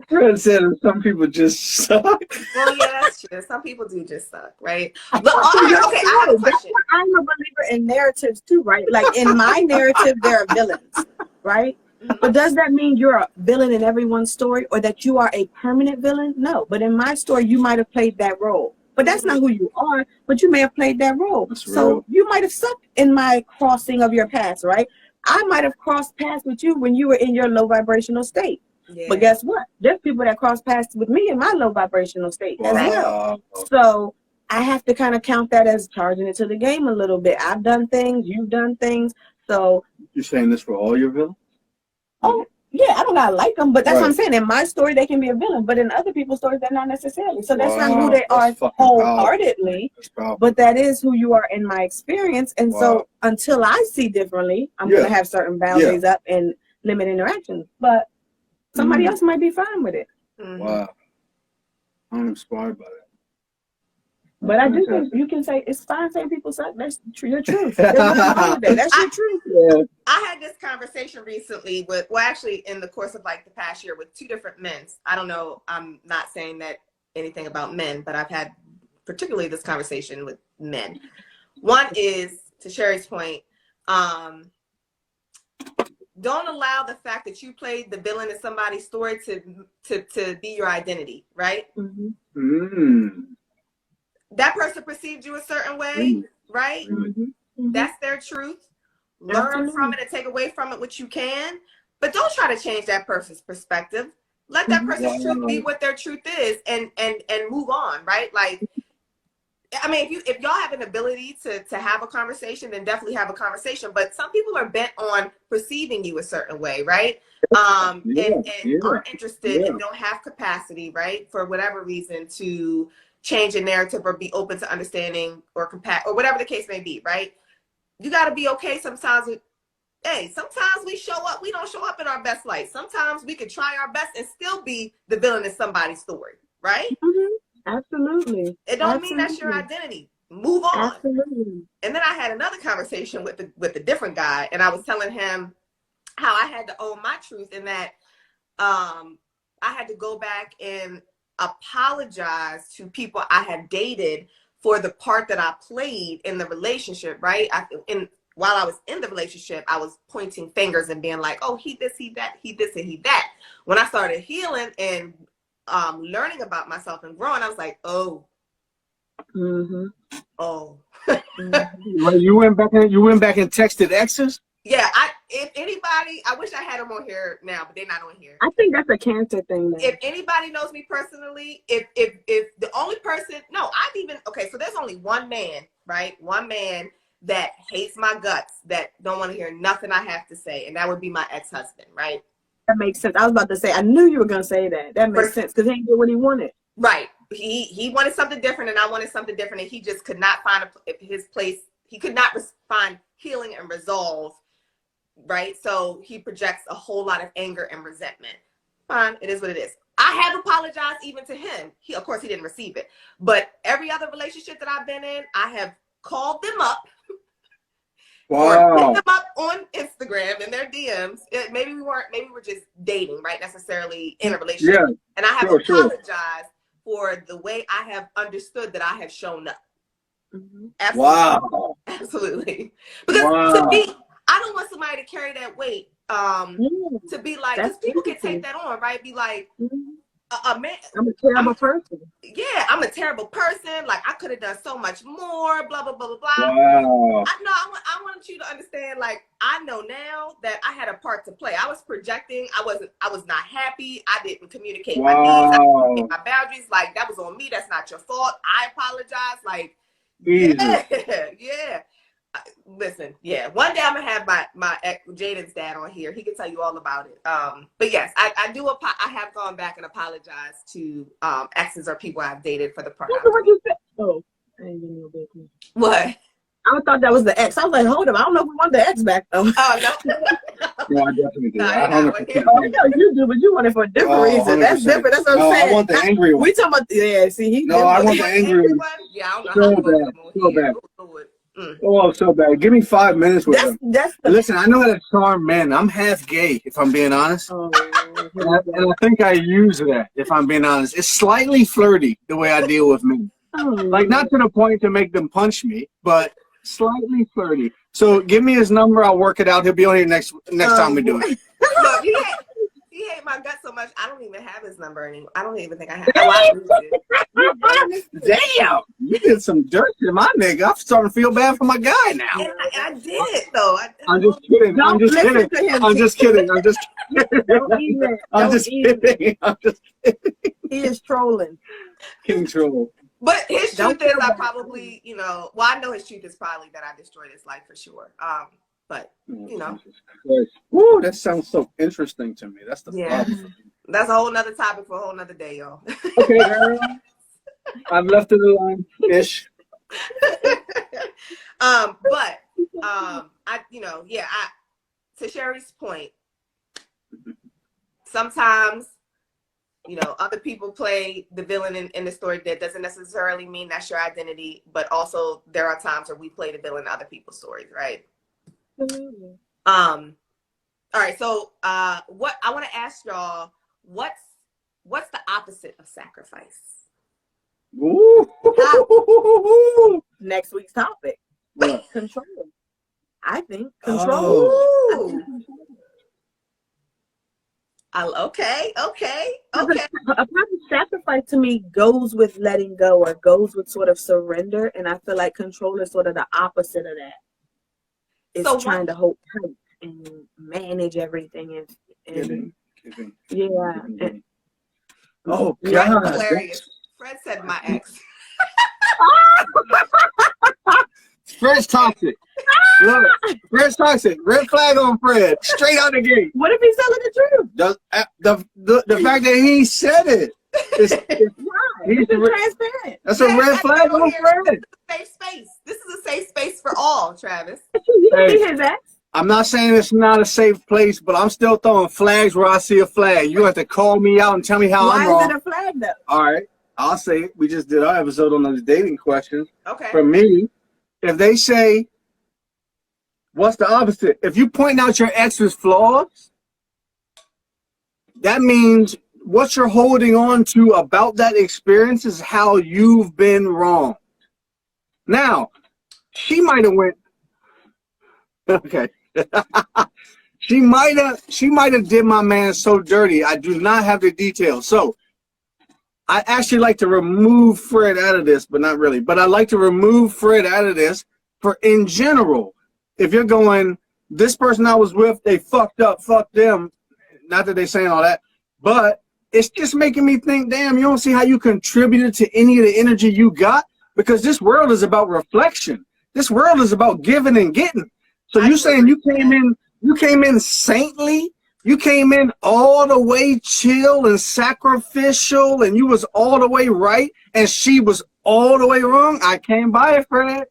Fred said some people just suck. Well, yeah, that's true. Some people do just suck, right? But all See, right, that's okay, I have a true. That's question. why I'm a believer in narratives too, right? Like in my narrative, there are villains, right? Mhm. But does that mean you're a villain in everyone's story or that you are a permanent villain? No. But in my story, you might have played that role. But that's Mhm. not who you are, but you may have played that role. That's So real. you might have sucked in my crossing of your paths, right? I might have crossed paths with you when you were in your low vibrational state. But Yeah. guess what? There's people that cross paths with me in my low vibrational state as Right. well. Wow. So I have to kind of count that as charging it to the game a little bit. I've done things, you've done things. So, You're saying this for all your villains? oh, yeah, I don't gotta like them, but that's what I'm Right. saying. In my story, they can be a villain, but in other people's stories, they're not necessarily. So that's not who Wow. they That's are fucking powerful. wholeheartedly, That's powerful. but that is who you are in my experience. And Wow. so until I see differently, I'm Yeah. gonna have certain boundaries up and limit interactions. But somebody else might be fine with it. Mhm. Wow. I'm inspired by that. But I do think you can say it's fine saying people suck. That's your truth. There's nothing wrong with that. That's your truth. Yeah. I had this conversation recently with, well, actually in the course of like the past year with two different men. I don't know, I'm not saying that anything about men, but I've had particularly this conversation with men. One is, to Sherry's point, don't allow the fact that you played the villain in somebody's story to be your identity, right? Mm-hmm. Mm. That person perceived you a certain way, right? Mm-hmm. Mm-hmm. That's their truth. Learn from it and take away from it what you can, but don't try to change that person's perspective. Let that person's truth be what their truth is, and move on, right? Like, I mean, if y'all have an ability to have a conversation, then definitely have a conversation. But some people are bent on perceiving you a certain way, right? And aren't interested and don't have capacity, right, for whatever reason, to change a narrative or be open to understanding or or whatever the case may be, right? You got to be okay sometimes with, hey, sometimes we don't show up in our best light. Sometimes we could try our best and still be the villain in somebody's story, right? Mm-hmm. Absolutely. It don't mean that's your identity. Move on. Absolutely. And then I had another conversation with a different guy, and I was telling him how I had to own my truth in that I had to go back and apologize to people I had dated for the part that I played in the relationship, right? While I was in the relationship, I was pointing fingers and being like, oh, he this, he that, he this, and he that. When I started healing and learning about myself and growing, I was like, oh, Mm-hmm. oh. Well, you went back and texted exes? Yeah, if anybody, I wish I had them on here now, but they're not on here. I think that's a cancer thing, man. If anybody knows me personally, if the only person, no, I've even, okay, so there's only one man, right? One man that hates my guts, that don't want to hear nothing I have to say, and that would be my ex-husband, right? That makes sense. I was about to say, I knew you were going to say that. That makes sense because he didn't get what he wanted. Right. He wanted something different, and I wanted something different, and he just could not find his place. He could not find healing and resolve, right? So he projects a whole lot of anger and resentment. Fine, it is what it is. I have apologized even to him. Of course, he didn't receive it. But every other relationship that I've been in, I have called them up or hit Wow. them up on Instagram in their DMs. Maybe we weren't, maybe we're just dating, right? Necessarily in a relationship. Yeah. And I have Sure. apologized for the way I have understood that I have shown up. Mm-hmm. Absolutely. Wow. Absolutely. Because to Wow. me, I don't want somebody to carry that weight. To be like, because people can take that on, right? Be like, a man. I'm a terrible person. Yeah, I'm a terrible person. Like, I could have done so much more, blah, blah, blah, blah, blah. Wow. I want you to understand, like, I know now that I had a part to play. I was projecting. I was not happy. I didn't communicate my needs. I didn't communicate my boundaries. Like, that was on me. That's not your fault. I apologize. Like, Easy. yeah. Listen, yeah. One day I'm gonna have my Jaden's dad on here. He can tell you all about it. But yes, I do. I have gone back and apologized to exes or people I've dated for the part. What you said? Oh, I ain't getting no business. What? I thought that was the ex. I was like, hold up, I don't know if we want the ex back though. Oh no. No, I definitely do. No, I you're not 100% Oh, no, you do, but you want it for a different reason. That's 100%. different. That's what No, I'm saying. I want the angry one. We talking about see he. No, I want the angry one. Yeah, I don't know So how to bad, so bad. Oh, so bad. Give me 5 minutes with them. That's Listen, I know how to charm men. I'm half gay, if I'm being honest. Oh, And I think I use that, if I'm being honest. It's slightly flirty, the way I deal with men. Like, not to the point to make them punch me, but slightly flirty. So give me his number. I'll work it out. He'll be on here next time we do it. Look, he hate my gut so much. I don't even have his number anymore. I don't even think I have. Oh, I lose it. Damn, you did some dirt to my nigga. I'm starting to feel bad for my guy now. And I did it though. I'm just kidding. I'm just kidding. I'm just kidding. I'm just kidding. I'm just kidding. I'm just kidding. He is trolling. King troll. But his truth is, I probably, well, I know his truth is probably that I destroyed his life for sure. But Woo, that sounds so interesting to me. That's the problem. That's a whole nother topic for a whole nother day, y'all. Okay, girl. I've left it alone ish. But to Sherry's point, sometimes other people play the villain in the story. That doesn't necessarily mean that's your identity, but also there are times where we play the villain in other people's stories, right? Absolutely. All right, so what I want to ask y'all, what's the opposite of sacrifice? Ooh. Next week's topic. What? Control. I think control. Oh. Okay. A perfect sacrifice to me goes with letting go or goes with sort of surrender, and I feel like control is sort of the opposite of that. It's trying to hold tight and manage everything and yeah. Oh God, God! hilarious. Fred said my ex. Fred's toxic. Look, Fred's toxic. Red flag on Fred. Straight out the gate. What if he's telling the truth? The fact that he said it. He's transparent. That's a red flag on Fred. Safe space. This is a safe space for all, Travis. You can be his ex. I'm not saying it's not a safe place, but I'm still throwing flags where I see a flag. You have to call me out and tell me how I'm wrong. Why is it a flag though? All right, I'll say it. We just did our episode on those dating questions. Okay. For me, if they say, what's the opposite? If you point out your ex's flaws, that means what you're holding on to about that experience is how you've been wrong. Now, she might have went, okay. she might have did my man so dirty. I do not have the details. So I actually like to remove Fred out of this, but not really. But I like to remove Fred out of this for in general. If you're going, this person I was with, they fucked up, fuck them. Not that they're saying all that, but it's just making me think, damn, you don't see how you contributed to any of the energy you got? Because this world is about reflection. This world is about giving and getting. So you saying you came in saintly, you came in all the way chill and sacrificial, and you was all the way right, and she was all the way wrong? I can't buy it, Fred.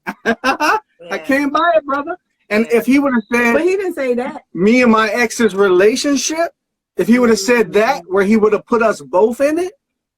I can't buy it, brother. And if he would have said, but he didn't say that. Me and my ex's relationship, if he would have said that, where he would have put us both in it,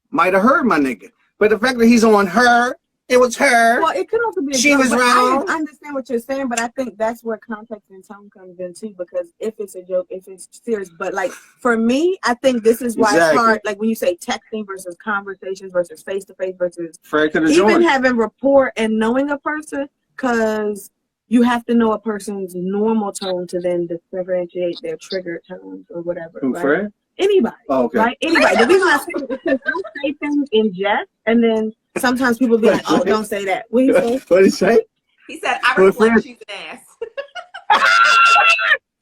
might have hurt my nigga. But the fact that he's on her It was her. Well, it could also be a She joke, was but wrong. I understand what you're saying, but I think that's where context and tone comes in too, because if it's a joke, if it's serious, but like for me, I think this is why it's hard. Like when you say texting versus conversations versus face to face versus even having rapport and knowing a person, because you have to know a person's normal tone to then differentiate their triggered tones or whatever. Who, right? Fred? Anybody, right? Anybody. The reason I say it is because I say things in jest, and then sometimes people be like, "Oh, don't say that." What do you say? What did he say? He said, "I reflect she's an ass."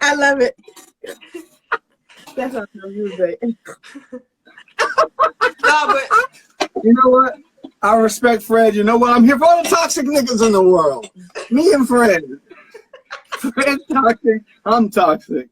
I love it. That's what I'm using. No, but you know what? I respect Fred. You know what? I'm here for all the toxic niggas in the world. Me and Fred. Fred's toxic. I'm toxic.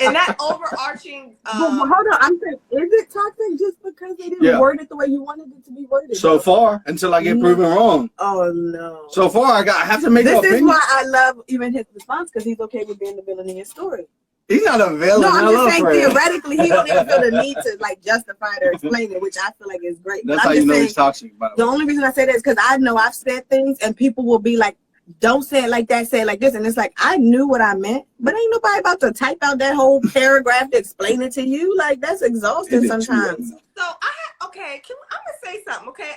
And that overarching hold on, I'm saying, is it toxic just because they didn't word it the way you wanted it to be worded? So far, until I get proven wrong. Oh no. So far, I have to make. This is why I love even his response, because he's okay with being the villain in your story. He's not a villain. No, I'm just saying theoretically he don't even feel the need to like justify it or explain it, which I feel like is great. That's how you know he's toxic. By the only reason I say that is because I know I've said things and people will be like, don't say it like that, say it like this. And it's like, I knew what I meant, but ain't nobody about to type out that whole paragraph to explain it to you. Like, that's exhausting sometimes. So I'm gonna say something, okay?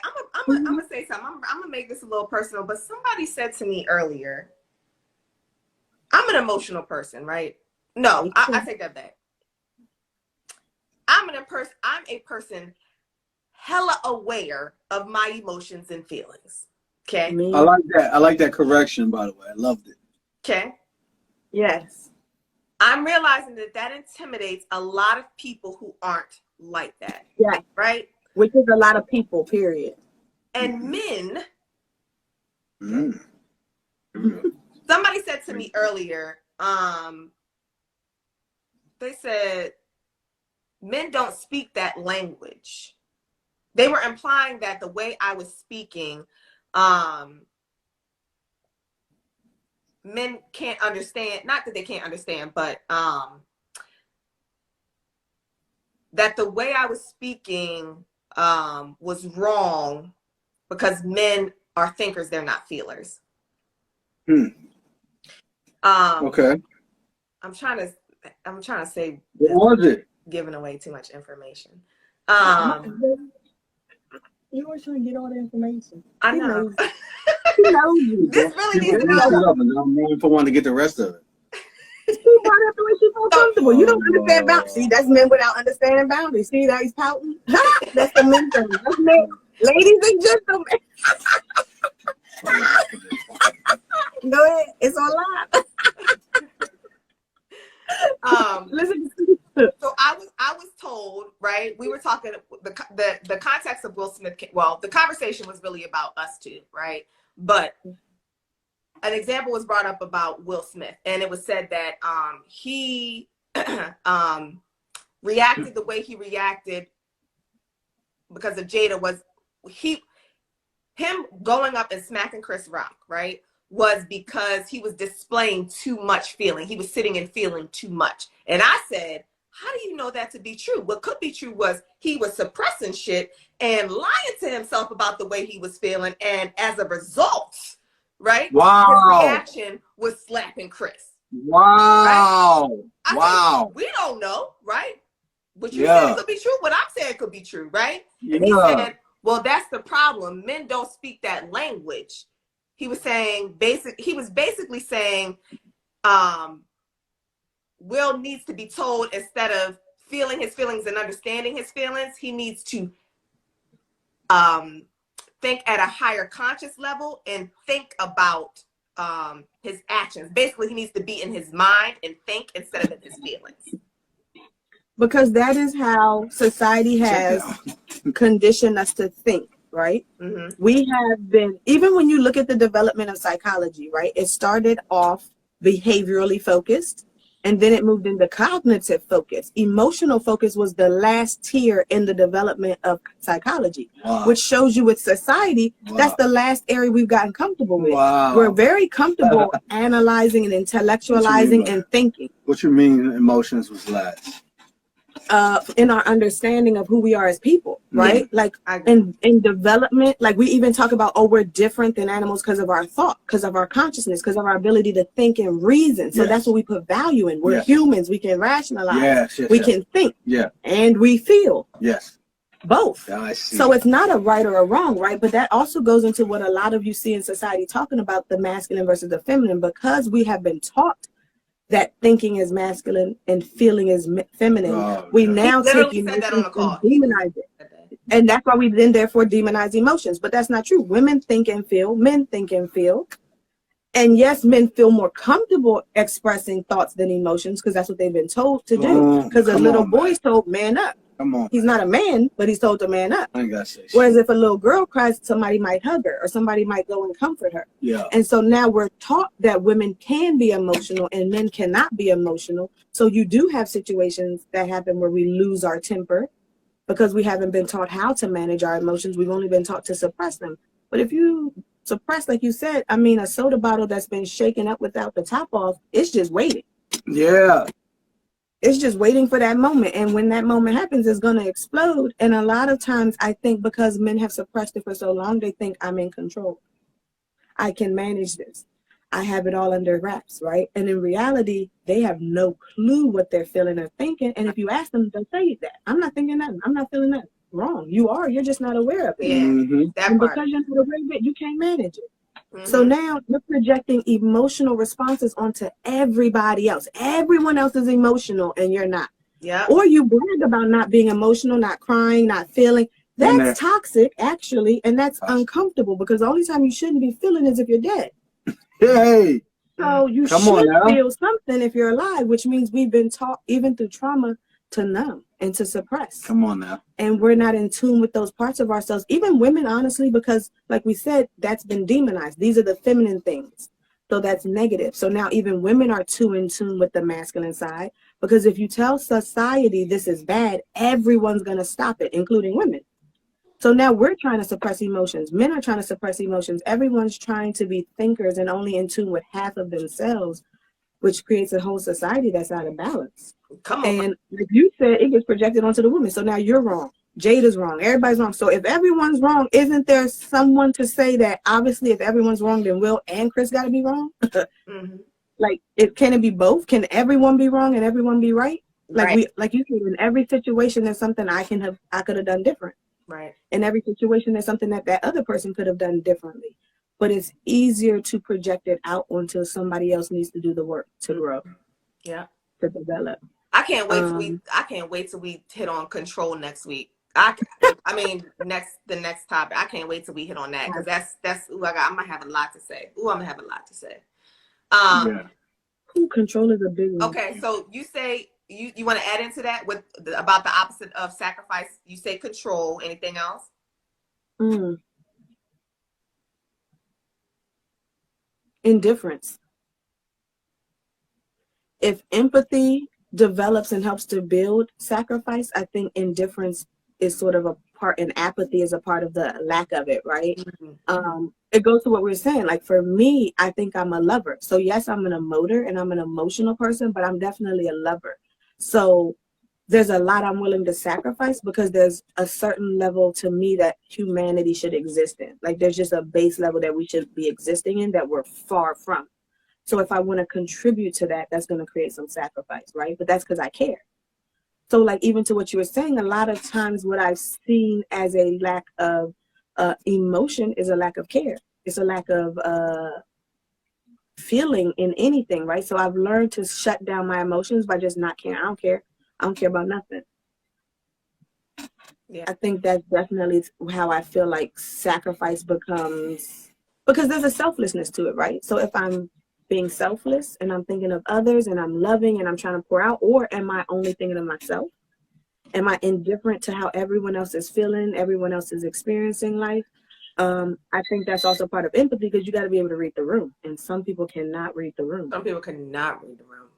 I'm gonna say something. I'm gonna make this a little personal, but somebody said to me earlier, I'm an emotional person, right? No, I take that back. I'm a person hella aware of my emotions and feelings. Okay. I like that. I like that correction, by the way. I loved it. Okay. Yes. I'm realizing that intimidates a lot of people who aren't like that. Yeah. Right? Which is a lot of people, period. And men. Somebody said to me earlier, they said men don't speak that language. They were implying that the way I was speaking, men can't understand, not that they can't understand, but that the way I was speaking was wrong because men are thinkers, they're not feelers. Okay. I'm trying to say what was it? Giving away too much information. You always trying to get all the information. I know. He knows you. This really needs to be I'm waiting for one to get the rest of it. She brought up the way she felt comfortable. You don't understand boundaries. See, that's men without understanding boundaries. See that he's pouting? That's the men thing. That's men. Ladies and gentlemen. Go ahead. It's on live. Listen. So I was told, right? We were talking the context of Will Smith. Well, the conversation was really about us two, right? But an example was brought up about Will Smith, and it was said that he reacted the way he reacted because of Jada was him going up and smacking Chris Rock, right? Was because he was displaying too much feeling. He was sitting and feeling too much. And I said, how do you know that to be true? What could be true was he was suppressing shit and lying to himself about the way he was feeling. And as a result, right? Wow. His reaction was slapping Chris. Wow. Right? Wow. Said, we don't know, right? What you said could be true. What I'm saying could be true, right? And he said, well, that's the problem. Men don't speak that language. He was saying basically saying, Will needs to be told, instead of feeling his feelings and understanding his feelings, he needs to think at a higher conscious level and think about his actions. Basically, he needs to be in his mind and think instead of in his feelings. Because that is how society has conditioned us to think, right? Mm-hmm. We have been, even when you look at the development of psychology, right? It started off behaviorally focused, and then it moved into cognitive focus. Emotional focus was the last tier in the development of psychology, which shows you with society, that's the last area we've gotten comfortable with. We're very comfortable analyzing and intellectualizing and thinking. What you mean emotions was last? in our understanding of who we are as people, right? Like in development, like we even talk about, oh, we're different than animals because of our thought, because of our consciousness, because of our ability to think and reason. So that's what we put value in. We're humans. We can rationalize. We can think. And we feel. Both. So it's not a right or a wrong, right? But that also goes into what a lot of you see in society talking about the masculine versus the feminine, because we have been taught that thinking is masculine and feeling is feminine. We now take emotions and demonize it. And that's why we then therefore demonize emotions. But that's not true. Women think and feel, men think and feel. And yes, men feel more comfortable expressing thoughts than emotions because that's what they've been told to do. Because a little boy's told, man up. He's not a man, but he's told to man up. Whereas if a little girl cries, somebody might hug her or somebody might go and comfort her. And so now we're taught that women can be emotional and men cannot be emotional. So you do have situations that happen where we lose our temper because we haven't been taught how to manage our emotions. We've only been taught to suppress them. But if you suppress, like you said, I mean, a soda bottle that's been shaken up without the top off, it's just waiting. It's just waiting for that moment. And when that moment happens, it's going to explode. And a lot of times, I think because men have suppressed it for so long, they think I'm in control. I can manage this. I have it all under wraps, right? And in reality, they have no clue what they're feeling or thinking. And if you ask them, they'll tell you that. I'm not thinking nothing. I'm not feeling nothing. Wrong. You are. You're just not aware of it. And because you're not aware of it, you can't manage it. So now you're projecting emotional responses onto everybody else. Everyone else is emotional and you're not. Or you brag about not being emotional, not crying, not feeling. That's toxic, actually, and that's uncomfortable because the only time you shouldn't be feeling is if you're dead. So you should feel something if you're alive, which means we've been taught, even through trauma, to numb and to suppress. And we're not in tune with those parts of ourselves. Even women, honestly, because like we said, that's been demonized. These are the feminine things. So that's negative. So now even women are too in tune with the masculine side, because if you tell society this is bad, everyone's going to stop it, including women. So now we're trying to suppress emotions. Men are trying to suppress emotions. Everyone's trying to be thinkers and only in tune with half of themselves, which creates a whole society that's out of balance. And like you said, it gets projected onto the women. So now you're wrong. Jade is wrong. Everybody's wrong. So if everyone's wrong, isn't there someone to say that obviously if everyone's wrong, then Will and Chris got to be wrong? Like, can it be both? Can everyone be wrong and everyone be right? Like you said, in every situation, there's something I could have done different. In every situation, there's something that other person could have done differently. But it's easier to project it out until somebody else needs to do the work to grow. To develop. I can't wait till we hit on control next week. I mean the next topic. I can't wait till we hit on that because that's I'm gonna have a lot to say. Control is a big one. Okay, so you say you want to add into that about the opposite of sacrifice. You say control. Anything else? Indifference. If empathy develops and helps to build sacrifice, I think indifference is sort of a part, and apathy is a part of the lack of it, right? It goes to what we were saying. Like for me, I think I'm a lover. So yes, I'm an emoter and I'm an emotional person, but I'm definitely a lover. So there's a lot I'm willing to sacrifice because there's a certain level to me that humanity should exist in. Like there's just a base level that we should be existing in that we're far from. So if I want to contribute to that, that's going to create some sacrifice, right? But that's because I care. So like even to what you were saying, a lot of times what I've seen as a lack of emotion is a lack of care. It's a lack of feeling in anything, right? So I've learned to shut down my emotions by just not caring. I don't care. I don't care about nothing. I think that's definitely how I feel like sacrifice becomes, because there's a selflessness to it, right? So if I'm being selfless and I'm thinking of others and I'm loving and I'm trying to pour out, or am I only thinking of myself? Am I indifferent to how everyone else is feeling, everyone else is experiencing life? I think that's also part of empathy because you got to be able to read the room, and some people cannot read the room. Some people cannot read the room.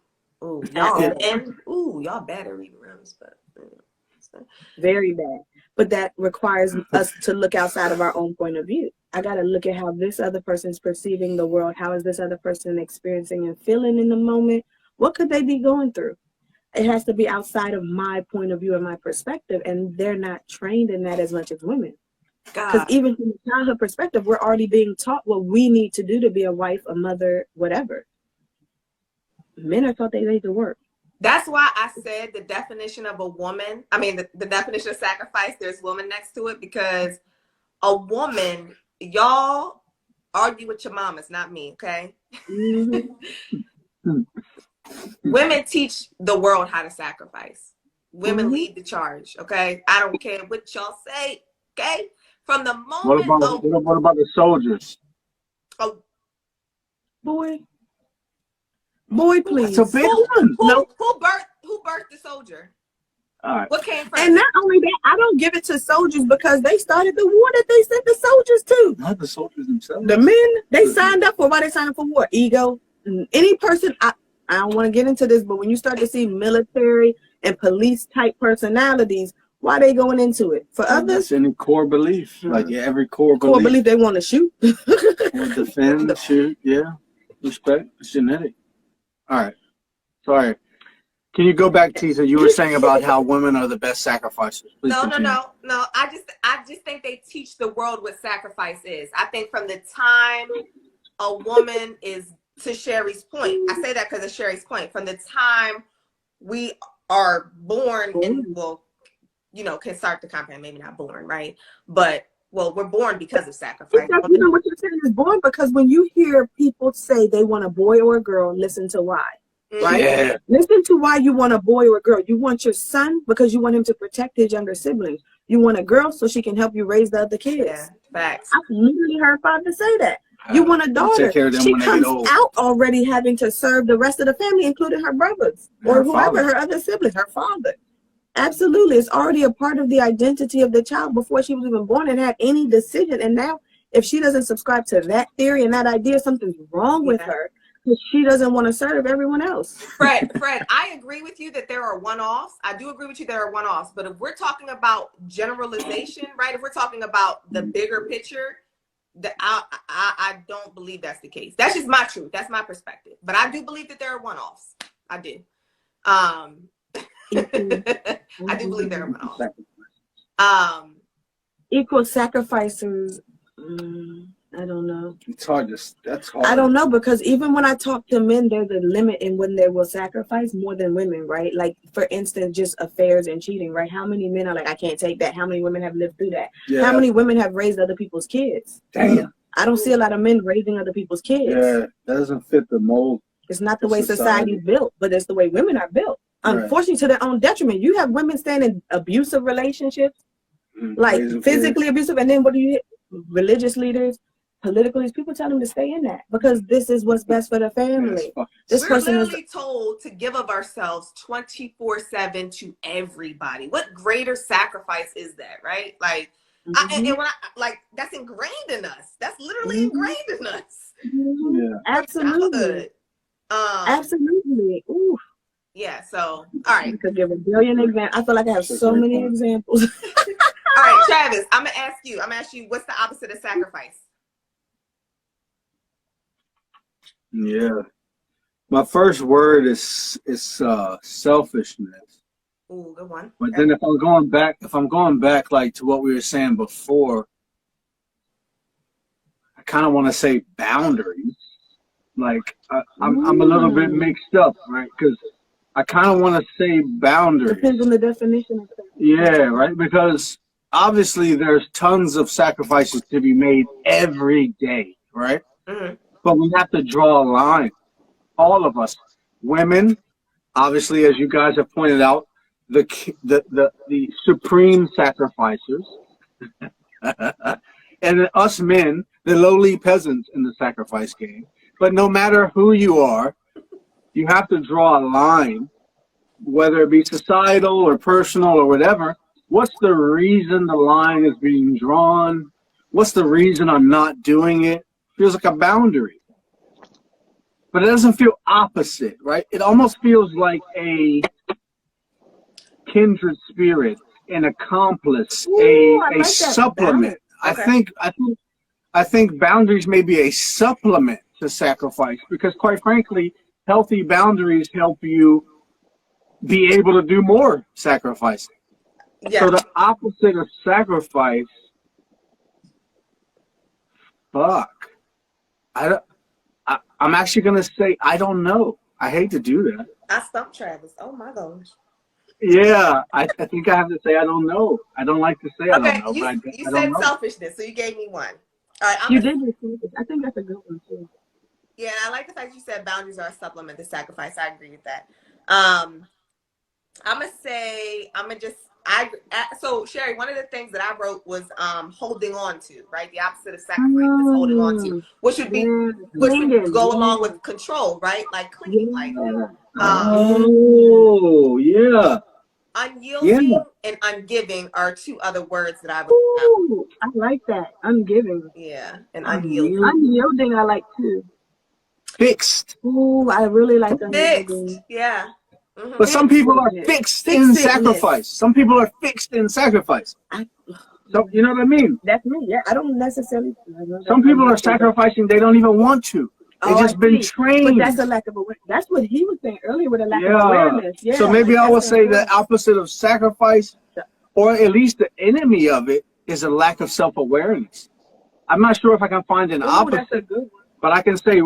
Y'all bad at reading rooms, but very bad. But that requires us to look outside of our own point of view. I got to look at how this other person's perceiving the world. How is this other person experiencing and feeling in the moment? What could they be going through? It has to be outside of my point of view and my perspective, and they're not trained in that as much as women. Because God. even from a childhood perspective, we're already being taught what we need to do to be a wife, a mother, whatever. Men are taught they need to work. That's why I said the definition of a woman, I mean, the definition of sacrifice, there's woman next to it, because a woman, y'all argue with your mamas, not me, okay? Mm-hmm. Women teach the world how to sacrifice. Women Mm-hmm. lead the charge, okay? I don't care what y'all say, okay? From the What moment what about the soldiers? Boy, please. That's a big one. Who birthed the soldier? All right. What came first? And not only that, I don't give it to soldiers because they started the war that they sent the soldiers to. Not the soldiers themselves. The men, they signed up for. Why they signed up for war? Ego. Any person, I don't want to get into this, but when you start to see military and police type personalities, why they going into it? For others, that's any core belief. Like every core belief they want to shoot. Or defend, shoot, yeah. Respect. It's genetic. All right. Sorry. Can you go back, Tisa? You were saying about how women are the best sacrificers. Please continue. No. I just think they teach the world what sacrifice is. I think from the time a woman is, to Sherry's point, I say that because of Sherry's point, from the time we are born and, well, you know, can start the compound, maybe not born, right? But, well, we're born because of sacrifice. You know what you're saying is born, because when you hear people say they want a boy or a girl, listen to why. Right? Yeah. Listen to why you want a boy or a girl. You want your son because you want him to protect his younger siblings. You want a girl so she can help you raise the other kids. Yeah, facts. I've literally heard fathers say that. You want a daughter. She comes out already having to serve the rest of the family, including her brothers or whoever, her other siblings, her father. Absolutely. It's already a part of the identity of the child before she was even born and had any decision. And now, if she doesn't subscribe to that theory and that idea, something's wrong with her. She doesn't want to serve everyone else. Fred, I agree with you that there are one-offs. I do agree with you there are one-offs. But if we're talking about generalization, right? If we're talking about the bigger picture, I don't believe that's the case. That's just my truth. That's my perspective. But I do believe that there are one-offs. I do. I do believe there are one-offs. Equal sacrificers. I don't know. It's hard. That's hard. I don't know, because even when I talk to men, there's a limit in when they will sacrifice more than women, right? Like, for instance, just affairs and cheating, right? How many men are like, I can't take that? How many women have lived through that? Yeah. How many women have raised other people's kids? Damn. I don't see a lot of men raising other people's kids. Yeah, that doesn't fit the mold. It's not the way society's built, but it's the way women are built. Unfortunately, to their own detriment. You have women staying in abusive relationships, like physically abusive, and then what do you hit? Religious leaders, political leaders, people tell them to stay in that because this is what's best for the family. We're literally told to give of ourselves 24/7 to everybody. What greater sacrifice is that, right? Like, that's ingrained in us. That's literally ingrained in us. Yeah. Absolutely. Absolutely. Ooh. Yeah. So, all right. I could give a billion examples. I feel like I have so many examples. All right, Travis, I'm gonna ask you, what's the opposite of sacrifice? Yeah. My first word is selfishness. Ooh, good one. But then if I'm going back like to what we were saying before, I kind of want to say boundaries. Like I'm a little bit mixed up, right? Because I kind of want to say boundaries. Depends on the definition of that. Yeah, right. Because obviously there's tons of sacrifices to be made every day, right? Mm-hmm. But we have to draw a line. All of us, women, obviously, as you guys have pointed out, the supreme sacrificers, and us men, the lowly peasants in the sacrifice game. But no matter who you are, you have to draw a line, whether it be societal or personal or whatever. What's the reason the line is being drawn? What's the reason I'm not doing it? Feels like a boundary. But it doesn't feel opposite, right? It almost feels like a kindred spirit, an accomplice, a supplement. Okay. I think boundaries may be a supplement to sacrifice because, quite frankly, healthy boundaries help you be able to do more sacrificing. Yeah. So the opposite of sacrifice, fuck. I don't, I'm actually gonna say I don't know. I hate to do that. I stumped Travis. Oh my gosh. Yeah, I think I have to say I don't know. I don't like to say I don't Okay, know, but you I don't said know. selfishness, so you gave me one. All right, You did this. I think that's a good one too. yeah, I like the fact you said boundaries are a supplement to sacrifice. I agree with that. Um, I'm gonna say I'm gonna just so Sherry, one of the things that I wrote was holding on to, right? The opposite of sacrifice is holding on to, Mm, yeah, which would clinging. go along Yeah, with control, right? Like clinging, like yeah, um yeah. Oh, yeah, yeah. unyielding and ungiving are two other words that I wrote down. Ooh, I like that. Ungiving. Yeah, and unyielding. Unyielding. Unyielding, I like too. Fixed. Ooh, I really like Fixed. unyielding. Yeah. Mm-hmm. But some people are Fixedness. fixed in Fixedness. sacrifice. Some people are fixed in sacrifice. I, So you know what I mean? that's me. Yeah, I don't necessarily. Some people are sacrificing they don't even want to. They Oh, I just been see. But trained. that's a lack of awareness. That's what he was saying earlier with a lack of Yeah. awareness. Yeah. So maybe Like, I would that's say the important. opposite of sacrifice, or at least the enemy of it, is a lack of self-awareness. I'm not sure if I can find an Ooh, that's a opposite, good one. but I can say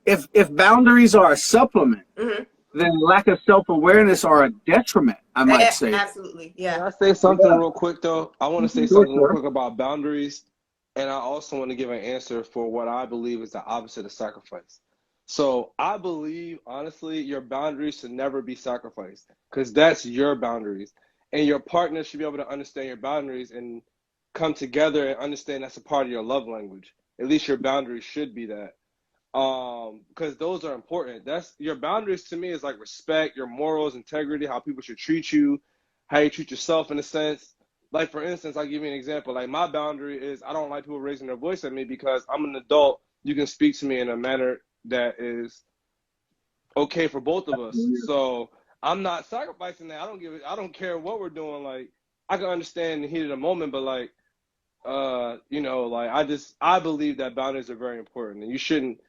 if boundaries are a supplement, Mm-hmm. then lack of self-awareness are a detriment, I might say. Absolutely. Can Yeah. I say something Yeah. real quick though? I want to say Sure, something real sure. quick about boundaries, and I also want to give an answer for what I believe is the opposite of sacrifice. So I believe honestly, your boundaries should never be sacrificed because that's your boundaries, and your partner should be able to understand your boundaries and come together and understand that's a part of your love language. At least your boundaries should be that. Because those are important. That's your boundaries to me is like respect, your morals, integrity, how people should treat you, how you treat yourself in a sense. Like for instance, I'll give you an example. Like my boundary is I don't like people raising their voice at me because I'm an adult. You can speak to me in a manner that is okay for both of us. So I'm not sacrificing that. I don't care what we're doing. Like I can understand the heat of the moment, but like like I believe that boundaries are very important and you shouldn't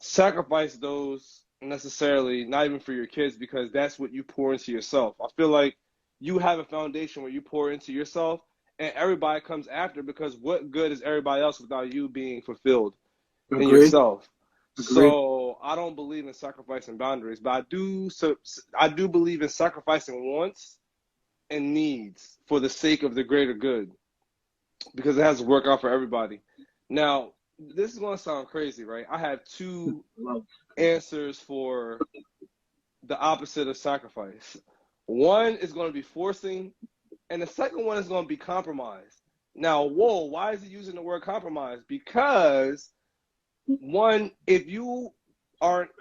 sacrifice those necessarily, not even for your kids, because that's what you pour into yourself. I feel like you have a foundation where you pour into yourself and everybody comes after because what good is everybody else without you being fulfilled in Agree. yourself? Agree. So I don't believe in sacrificing boundaries, but I do believe in sacrificing wants and needs for the sake of the greater good because it has to work out for everybody. Now, this is going to sound crazy, right? I have two answers for the opposite of sacrifice. One is going to be forcing, and the second one is going to be compromise. Now, whoa, why is he using the word compromise? Because one, if you aren't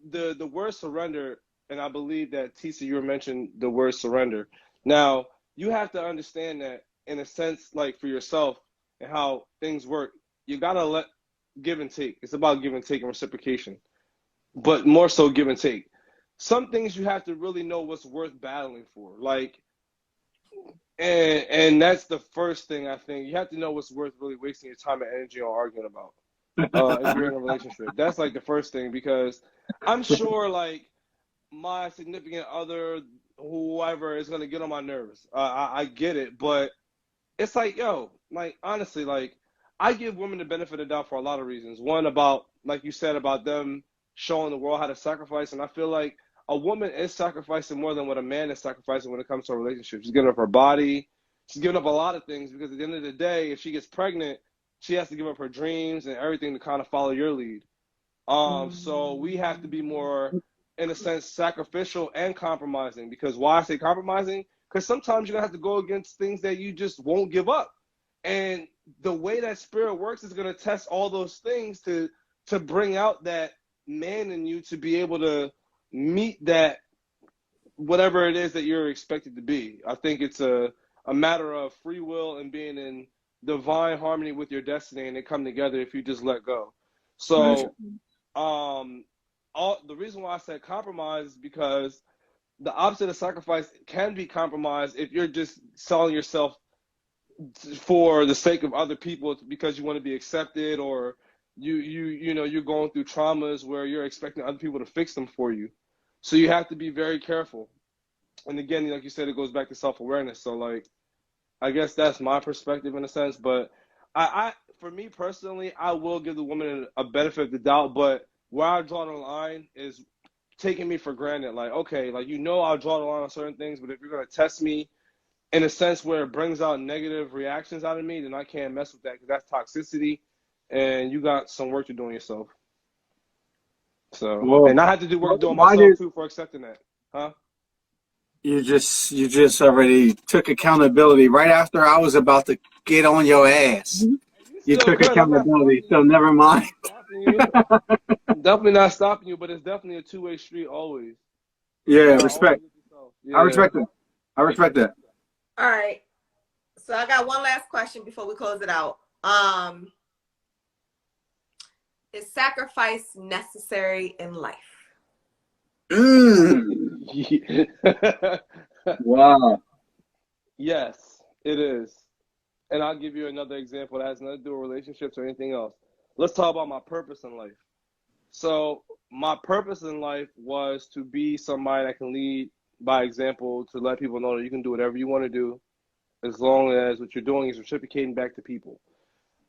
the word surrender, and I believe that Tisa, you mentioned the word surrender. Now, you have to understand that in a sense, like for yourself and how things work, you gotta let give and take. It's about give and take and reciprocation, but more so give and take. Some things you have to really know what's worth battling for. Like and that's the first thing I think. You have to know what's worth really wasting your time and energy on arguing about. If you're in a relationship. That's like the first thing because I'm sure like my significant other, whoever is gonna get on my nerves. I get it, but it's like, yo, like honestly, like I give women the benefit of the doubt for a lot of reasons. One about, like you said, about them showing the world how to sacrifice, and I feel like a woman is sacrificing more than what a man is sacrificing when it comes to a relationship. She's giving up her body, she's giving up a lot of things because at the end of the day, if she gets pregnant, she has to give up her dreams and everything to kind of follow your lead. So we have to be more, in a sense, sacrificial and compromising. Because why I say compromising? Because sometimes you're gonna have to go against things that you just won't give up. And the way that spirit works is gonna test all those things to bring out that man in you to be able to meet that whatever it is that you're expected to be. I think it's a matter of free will and being in divine harmony with your destiny, and they come together if you just let go. So all the reason why I said compromise is because the opposite of sacrifice can be compromise if you're just selling yourself for the sake of other people because you want to be accepted, or you're going through traumas where you're expecting other people to fix them for you. So you have to be very careful. And again, like you said, it goes back to self-awareness. So like, I guess that's my perspective in a sense. But for me personally, I will give the woman a benefit of the doubt. But where I draw the line is taking me for granted. Like, okay, like, I'll draw the line on certain things, but if you're gonna test me in a sense where it brings out negative reactions out of me, then I can't mess with that, because that's toxicity, and you got some work to do on yourself. So, Well, and I had to do work doing why myself did too for accepting that, huh? you just already took accountability right after I was about to get on your ass? You You still took good. I'm not accountability, stopping so you. never I'm mind. not stopping you. I'm definitely not stopping you, but it's definitely a two-way street always. You Yeah, gotta always respect. look yourself. I Yeah. respect that. I respect that. All right. So I got one last question before we close it out. Is sacrifice necessary in life? Mm. Wow. Yes, it is. And I'll give you another example that has nothing to do with relationships or anything else. Let's talk about my purpose in life. So my purpose in life was to be somebody that can lead by example, to let people know that you can do whatever you want to do as long as what you're doing is reciprocating back to people.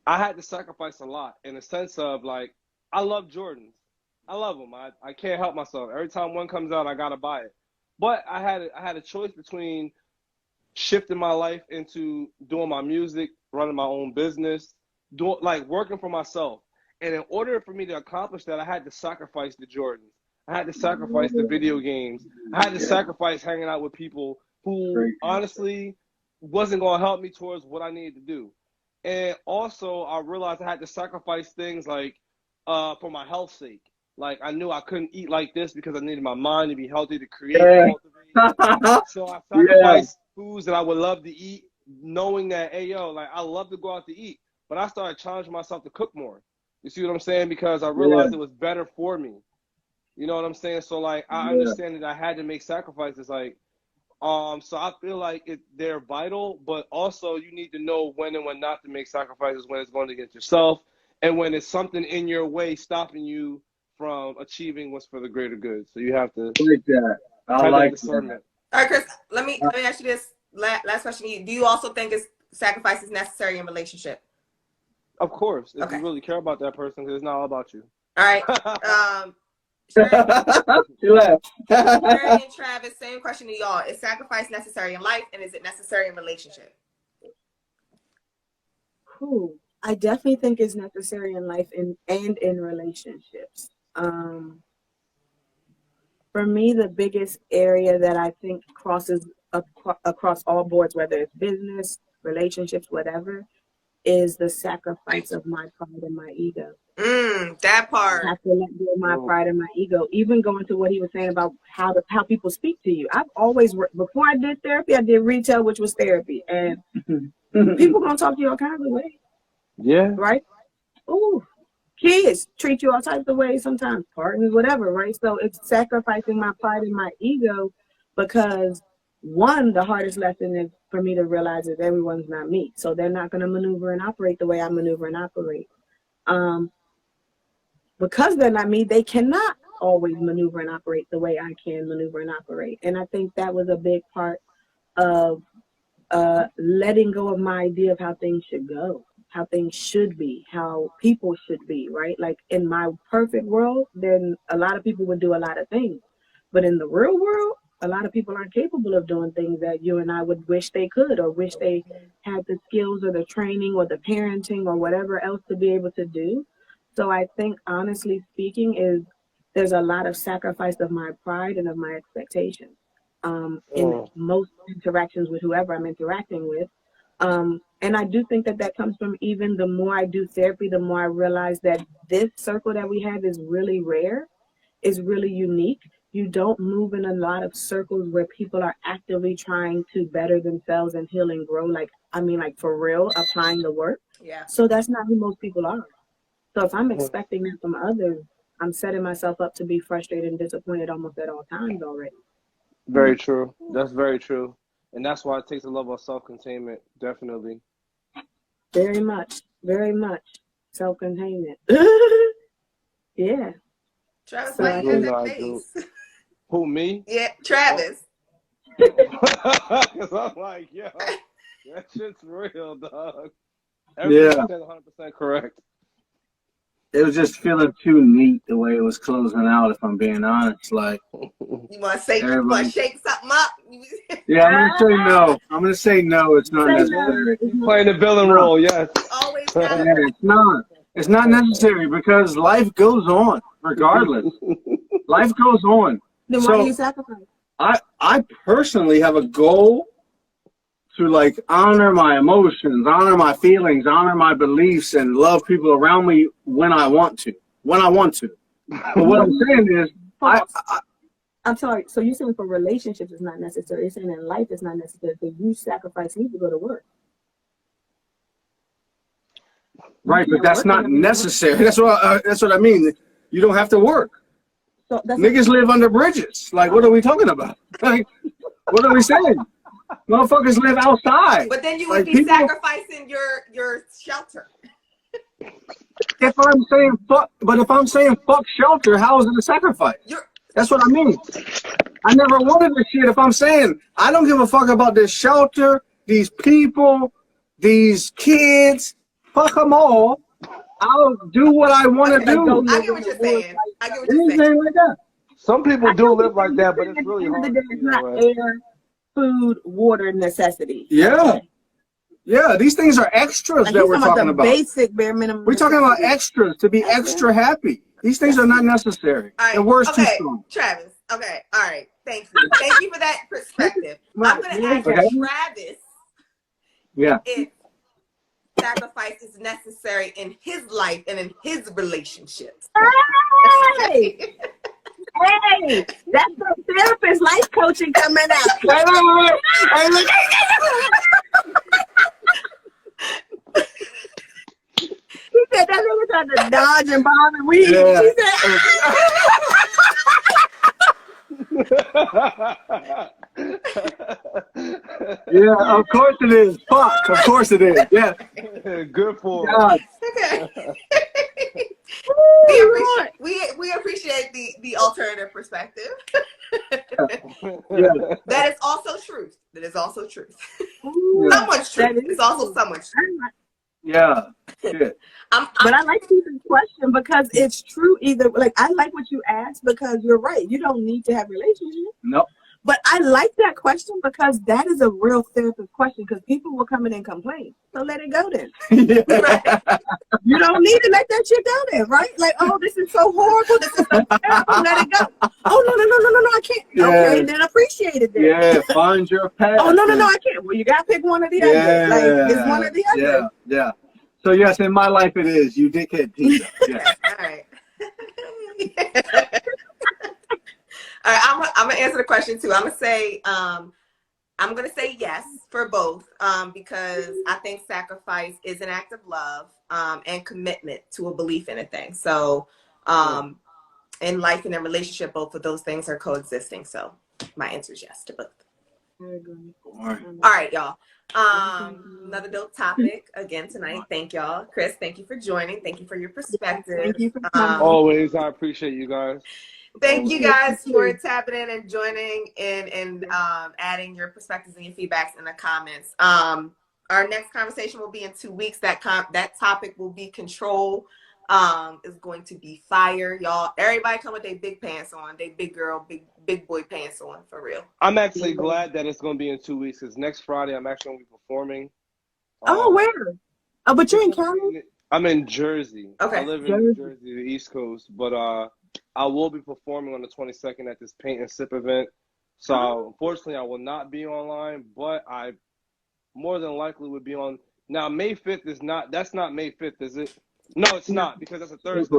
I had to sacrifice a lot in the sense of, like, I love Jordans. I love them. I can't help myself. Every time one comes out, I gotta buy it. But I had a choice between shifting my life into doing my music, running my own business, doing, like, working for myself. And in order for me to accomplish that, I had to sacrifice the Jordans. I had to sacrifice the video games. I had to Yeah, sacrifice hanging out with people who great answer. honestly wasn't going to help me towards what I needed to do. And also, I realized I had to sacrifice things like, for my health's sake. Like, I knew I couldn't eat like this because I needed my mind to be healthy, to create and Yeah. cultivate. So I Yeah. sacrificed foods that I would love to eat, knowing that, hey, yo, like, I love to go out to eat. But I started challenging myself to cook more. You see what I'm saying? Because I Yeah. realized it was better for me. You know what I'm saying? So, like, I Yeah. understand that I had to make sacrifices. Like, so I feel like they're vital, but also you need to know when and when not to make sacrifices, when it's going against yourself, and when it's something in your way stopping you from achieving what's for the greater good. So you have to Like that. I have that like that. discernment. All right, Chris. Let me ask you this last question. Do you also think sacrifice is necessary in relationship? Of course, if you Okay. really care about that person, because it's not all about you. All right. Sherry, She laughed. Sherry and Travis, same question to y'all. Is sacrifice necessary in life, and is it necessary in relationship? I definitely think it's necessary in life and in relationships. For me, the biggest area that I think crosses across all boards, whether it's business, relationships, whatever, is the sacrifice of my pride and my ego. That I part. have to let go of my pride and my ego. Even going to what he was saying about how people speak to you. I've always worked, before I did therapy, I did retail, which was therapy, and people gonna talk to you all kinds of ways, Yeah. right? Ooh, kids treat you all types of ways sometimes, partners, whatever, right? So it's sacrificing my pride and my ego, because one, the hardest lesson is for me to realize is everyone's not me. So they're not going to maneuver and operate the way I maneuver and operate. Um, because they're not me, they cannot always maneuver and operate the way I can maneuver and operate. And I think that was a big part of letting go of my idea of how things should go, how things should be, how people should be, right? Like in my perfect world, then a lot of people would do a lot of things. But in the real world, a lot of people aren't capable of doing things that you and I would wish they could, or wish they had the skills or the training or the parenting or whatever else to be able to do. So I think, honestly speaking, is there's a lot of sacrifice of my pride and of my expectations in Mm. most interactions with whoever I'm interacting with. And I do think that that comes from, even the more I do therapy, the more I realize that this circle that we have is really rare, is really unique. You don't move in a lot of circles where people are actively trying to better themselves and heal and grow. Like, I mean, like for real, applying the work. Yeah. So that's not who most people are. So if I'm expecting that from others, I'm setting myself up to be frustrated and disappointed almost at all times already. Very true. That's very true. And that's why it takes a level of self-containment, definitely. Very much self-containment. Yeah. Travis, So why I you have Absolutely think, that not, Drew. face? Who, me? Yeah, Oh, Travis. Because I'm like, yo, that shit's real, dog. Everything Yeah. you said 100% correct. It was just feeling too neat the way it was closing out, if I'm being honest. Like, You want to everybody. shake something up? Yeah, I'm gonna say no. I'm gonna say no. It's not Say necessary. no. Playing the villain No. role, yes. Always Yeah, gotta. it's not. It's not necessary because life goes on regardless. Life goes on. Then why do So you sacrifice? I personally have a goal to like honor my emotions, honor my feelings, honor my beliefs, and love people around me when I want to. When I want to. But what I'm saying is, I'm sorry. So you're saying for relationships it's not necessary. You're saying in life it's not necessary. So you sacrifice need to go to work. right, but that's not necessary. That's what I mean. You don't have to work. So that's Niggas live under bridges. Like, what are we talking about? Like, what are we saying? Motherfuckers live outside. But then you would Like, be people, sacrificing your shelter. if I'm saying fuck shelter, how is it a sacrifice? That's what I mean. I never wanted this shit. If I'm saying I don't give a fuck about this shelter, these people, these kids, fuck them all. I'll do what I want to do. I get what you're saying. I get what you're saying. Anything like that. Some people do live like that, but it's really hard. It's not air, food, water necessity. Yeah. Yeah, these things are extras that we're talking about. Basic bare minimum. We're talking about extras to be extra happy. These things are not necessary. All right. The word's too Okay, strong. Travis. Okay. All right. Thank you. Thank you for that perspective. I'm going to ask Travis if sacrifice is necessary in his life and in his relationships. Hey! Hey! That's the therapist life coaching coming out. Hey, look. He said that nigga tried to dodge and bomb and weave. Yeah. He said, Yeah, of course it is. Fuck, of course it is. Yeah. Good for God. Okay. we appreciate the alternative perspective. Yeah. That is also truth. That is also truth. Yeah. Someone's truth. It's also someone's truth. Yeah. Shit. but I like Stephen's question because it's true either. Like, I like what you asked because you're right. You don't need to have a relationship. Nope. But I like that question because that is a real therapist question because people will come in and complain. So let it go then. Yeah. You don't need to let that shit go then, right? Like, oh, this is so horrible. This is so terrible. Let it go. Oh, no, I can't. Yeah. Okay, then appreciate it then. Yeah, find your path. Oh, no, I can't. Well, you got to pick one or the other. Like, it's one or the other. Yeah. So, yes, in my life it is. You dickhead pizza. Yeah. All right. All right, I'm gonna answer the question too. I'm gonna say yes for both because I think sacrifice is an act of love and commitment to a belief in a thing. So in life and in relationship, both of those things are coexisting. So my answer is yes to both. All right, y'all. Another dope topic again tonight. Thank y'all. Chris, thank you for joining. Thank you for your perspective. Thank you for coming. Always, I appreciate you guys. Thank you guys for tapping in and joining and adding your perspectives and your feedbacks in the comments. Our next conversation will be in 2 weeks. That topic will be control. Is going to be fire, y'all. Everybody come with their big pants on, they big girl, big boy pants on for real. I'm actually glad that it's going to be in 2 weeks because next Friday I'm actually going to be performing. Oh, where? Oh, but you're in Cali? I'm in Jersey. Okay. I live in New Jersey, the East Coast, but I will be performing on the 22nd at this paint and sip event. So unfortunately, I will not be online, but I more than likely would be on. Now, May 5th is not. That's not May 5th, is it? No, it's not because that's a Thursday.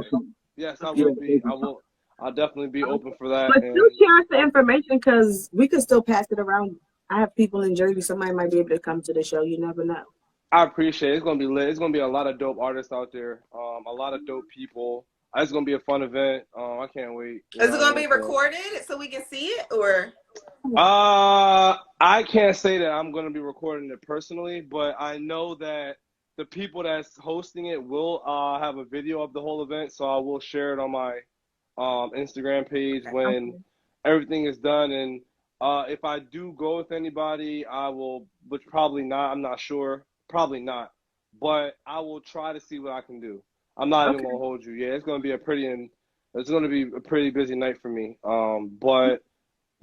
Yes, I will be. I'll definitely be open for that. But still share us the information because we could still pass it around. I have people in Jersey. Somebody might be able to come to the show. You never know. I appreciate it. It's going to be lit. It's going to be a lot of dope artists out there. A lot of dope people. It's going to be a fun event. I can't wait. Is it going to be recorded so we can see it or? I can't say that I'm going to be recording it personally, but I know that the people that's hosting it will have a video of the whole event, so I will share it on my Instagram page when everything is done. And If I do go with anybody, I will, but probably not. I'm not sure. Probably not. But I will try to see what I can do. I'm not even Okay. gonna hold you. Yeah, it's gonna be a pretty busy night for me. But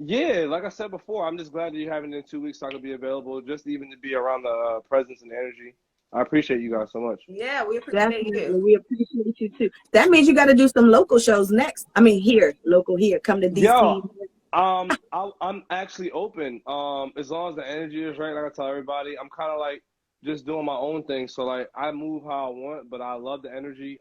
yeah, like I said before, I'm just glad that you're having it in 2 weeks so I can be available, just even to be around the presence and energy. I appreciate you guys so much. Yeah, we appreciate Definitely. you. We appreciate you too. That means you got to do some local shows next. I mean, here, local here. Come to Yo, DC. I'm actually open. As long as the energy is right, like I tell everybody, I'm kind of like just doing my own thing. So like I move how I want, but I love the energy.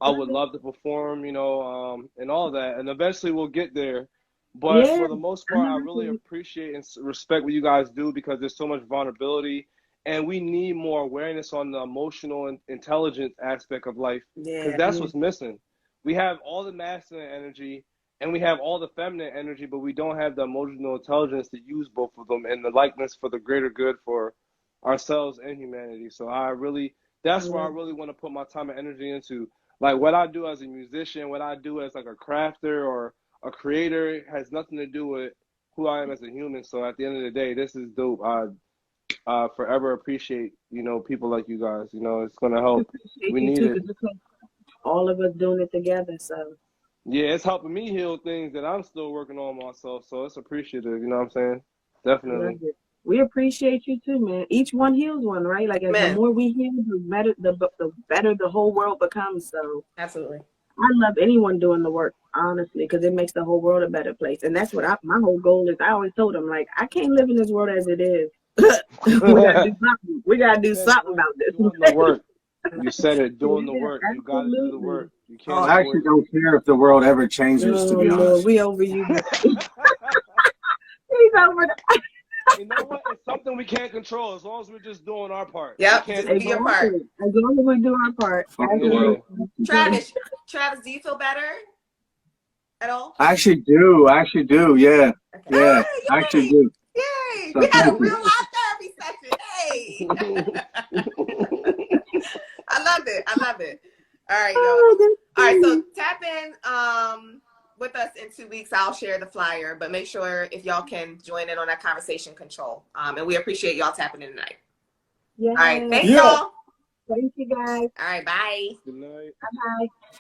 I would love to perform, and all that, and eventually we'll get there. But Yeah. for the most I part, know I that's really what appreciate and respect what you guys do because there's so much vulnerability, and we need more awareness on the emotional and intelligence aspect of life because Yeah. that's yeah. what's missing. We have all the masculine energy and we have all the feminine energy, but we don't have the emotional intelligence to use both of them and the likeness for the greater good for ourselves and humanity. So that's where Yeah. I really want to put my time and energy into. Like what I do as a musician, what I do as like a crafter or a creator has nothing to do with who I am as a human. So at the end of the day, this is dope. I forever appreciate, people like you guys. It's gonna We help. appreciate We you need too, it. because all of us doing it together. So Yeah, it's helping me heal things that I'm still working on myself. So it's appreciative, you know what I'm saying? I love Definitely. it. We appreciate you too, man. Each one heals one, right? Like the Man, more we heal, the better the whole world becomes. So absolutely. I love anyone doing the work, honestly, because it makes the whole world a better place. And that's what my whole goal is. I always told them, like, I can't live in this world as it is. We gotta do something. We gotta You do said it something right. about this. Doing the work. You said it, doing the Yeah, work. You got to do the absolutely. work. You can't Oh, I actually avoid it. don't care if the world ever changes, to Oh be Lord, honest. we over you. He's over the You know what? It's something we can't control as long as we're just doing our part. We yep. can't Just do your control it. part. exactly. As long as we do our part, Fuck the Yeah. world. absolutely. Travis, Travis, do you feel better at all? I actually do. I actually do. Yeah. Okay. Yeah. Ah, I actually yay! do. Yay! So We had thank a you. real life therapy session. Hey! I love it. I love it. All right, y'all. Oh, that's All right, so funny. tap in with us in 2 weeks. I'll share the flyer, but make sure if y'all can join in on that conversation control. And we appreciate y'all tapping in tonight. Yeah. All right, thanks Yeah. y'all. Thank you guys. All right, bye. Good night. Bye.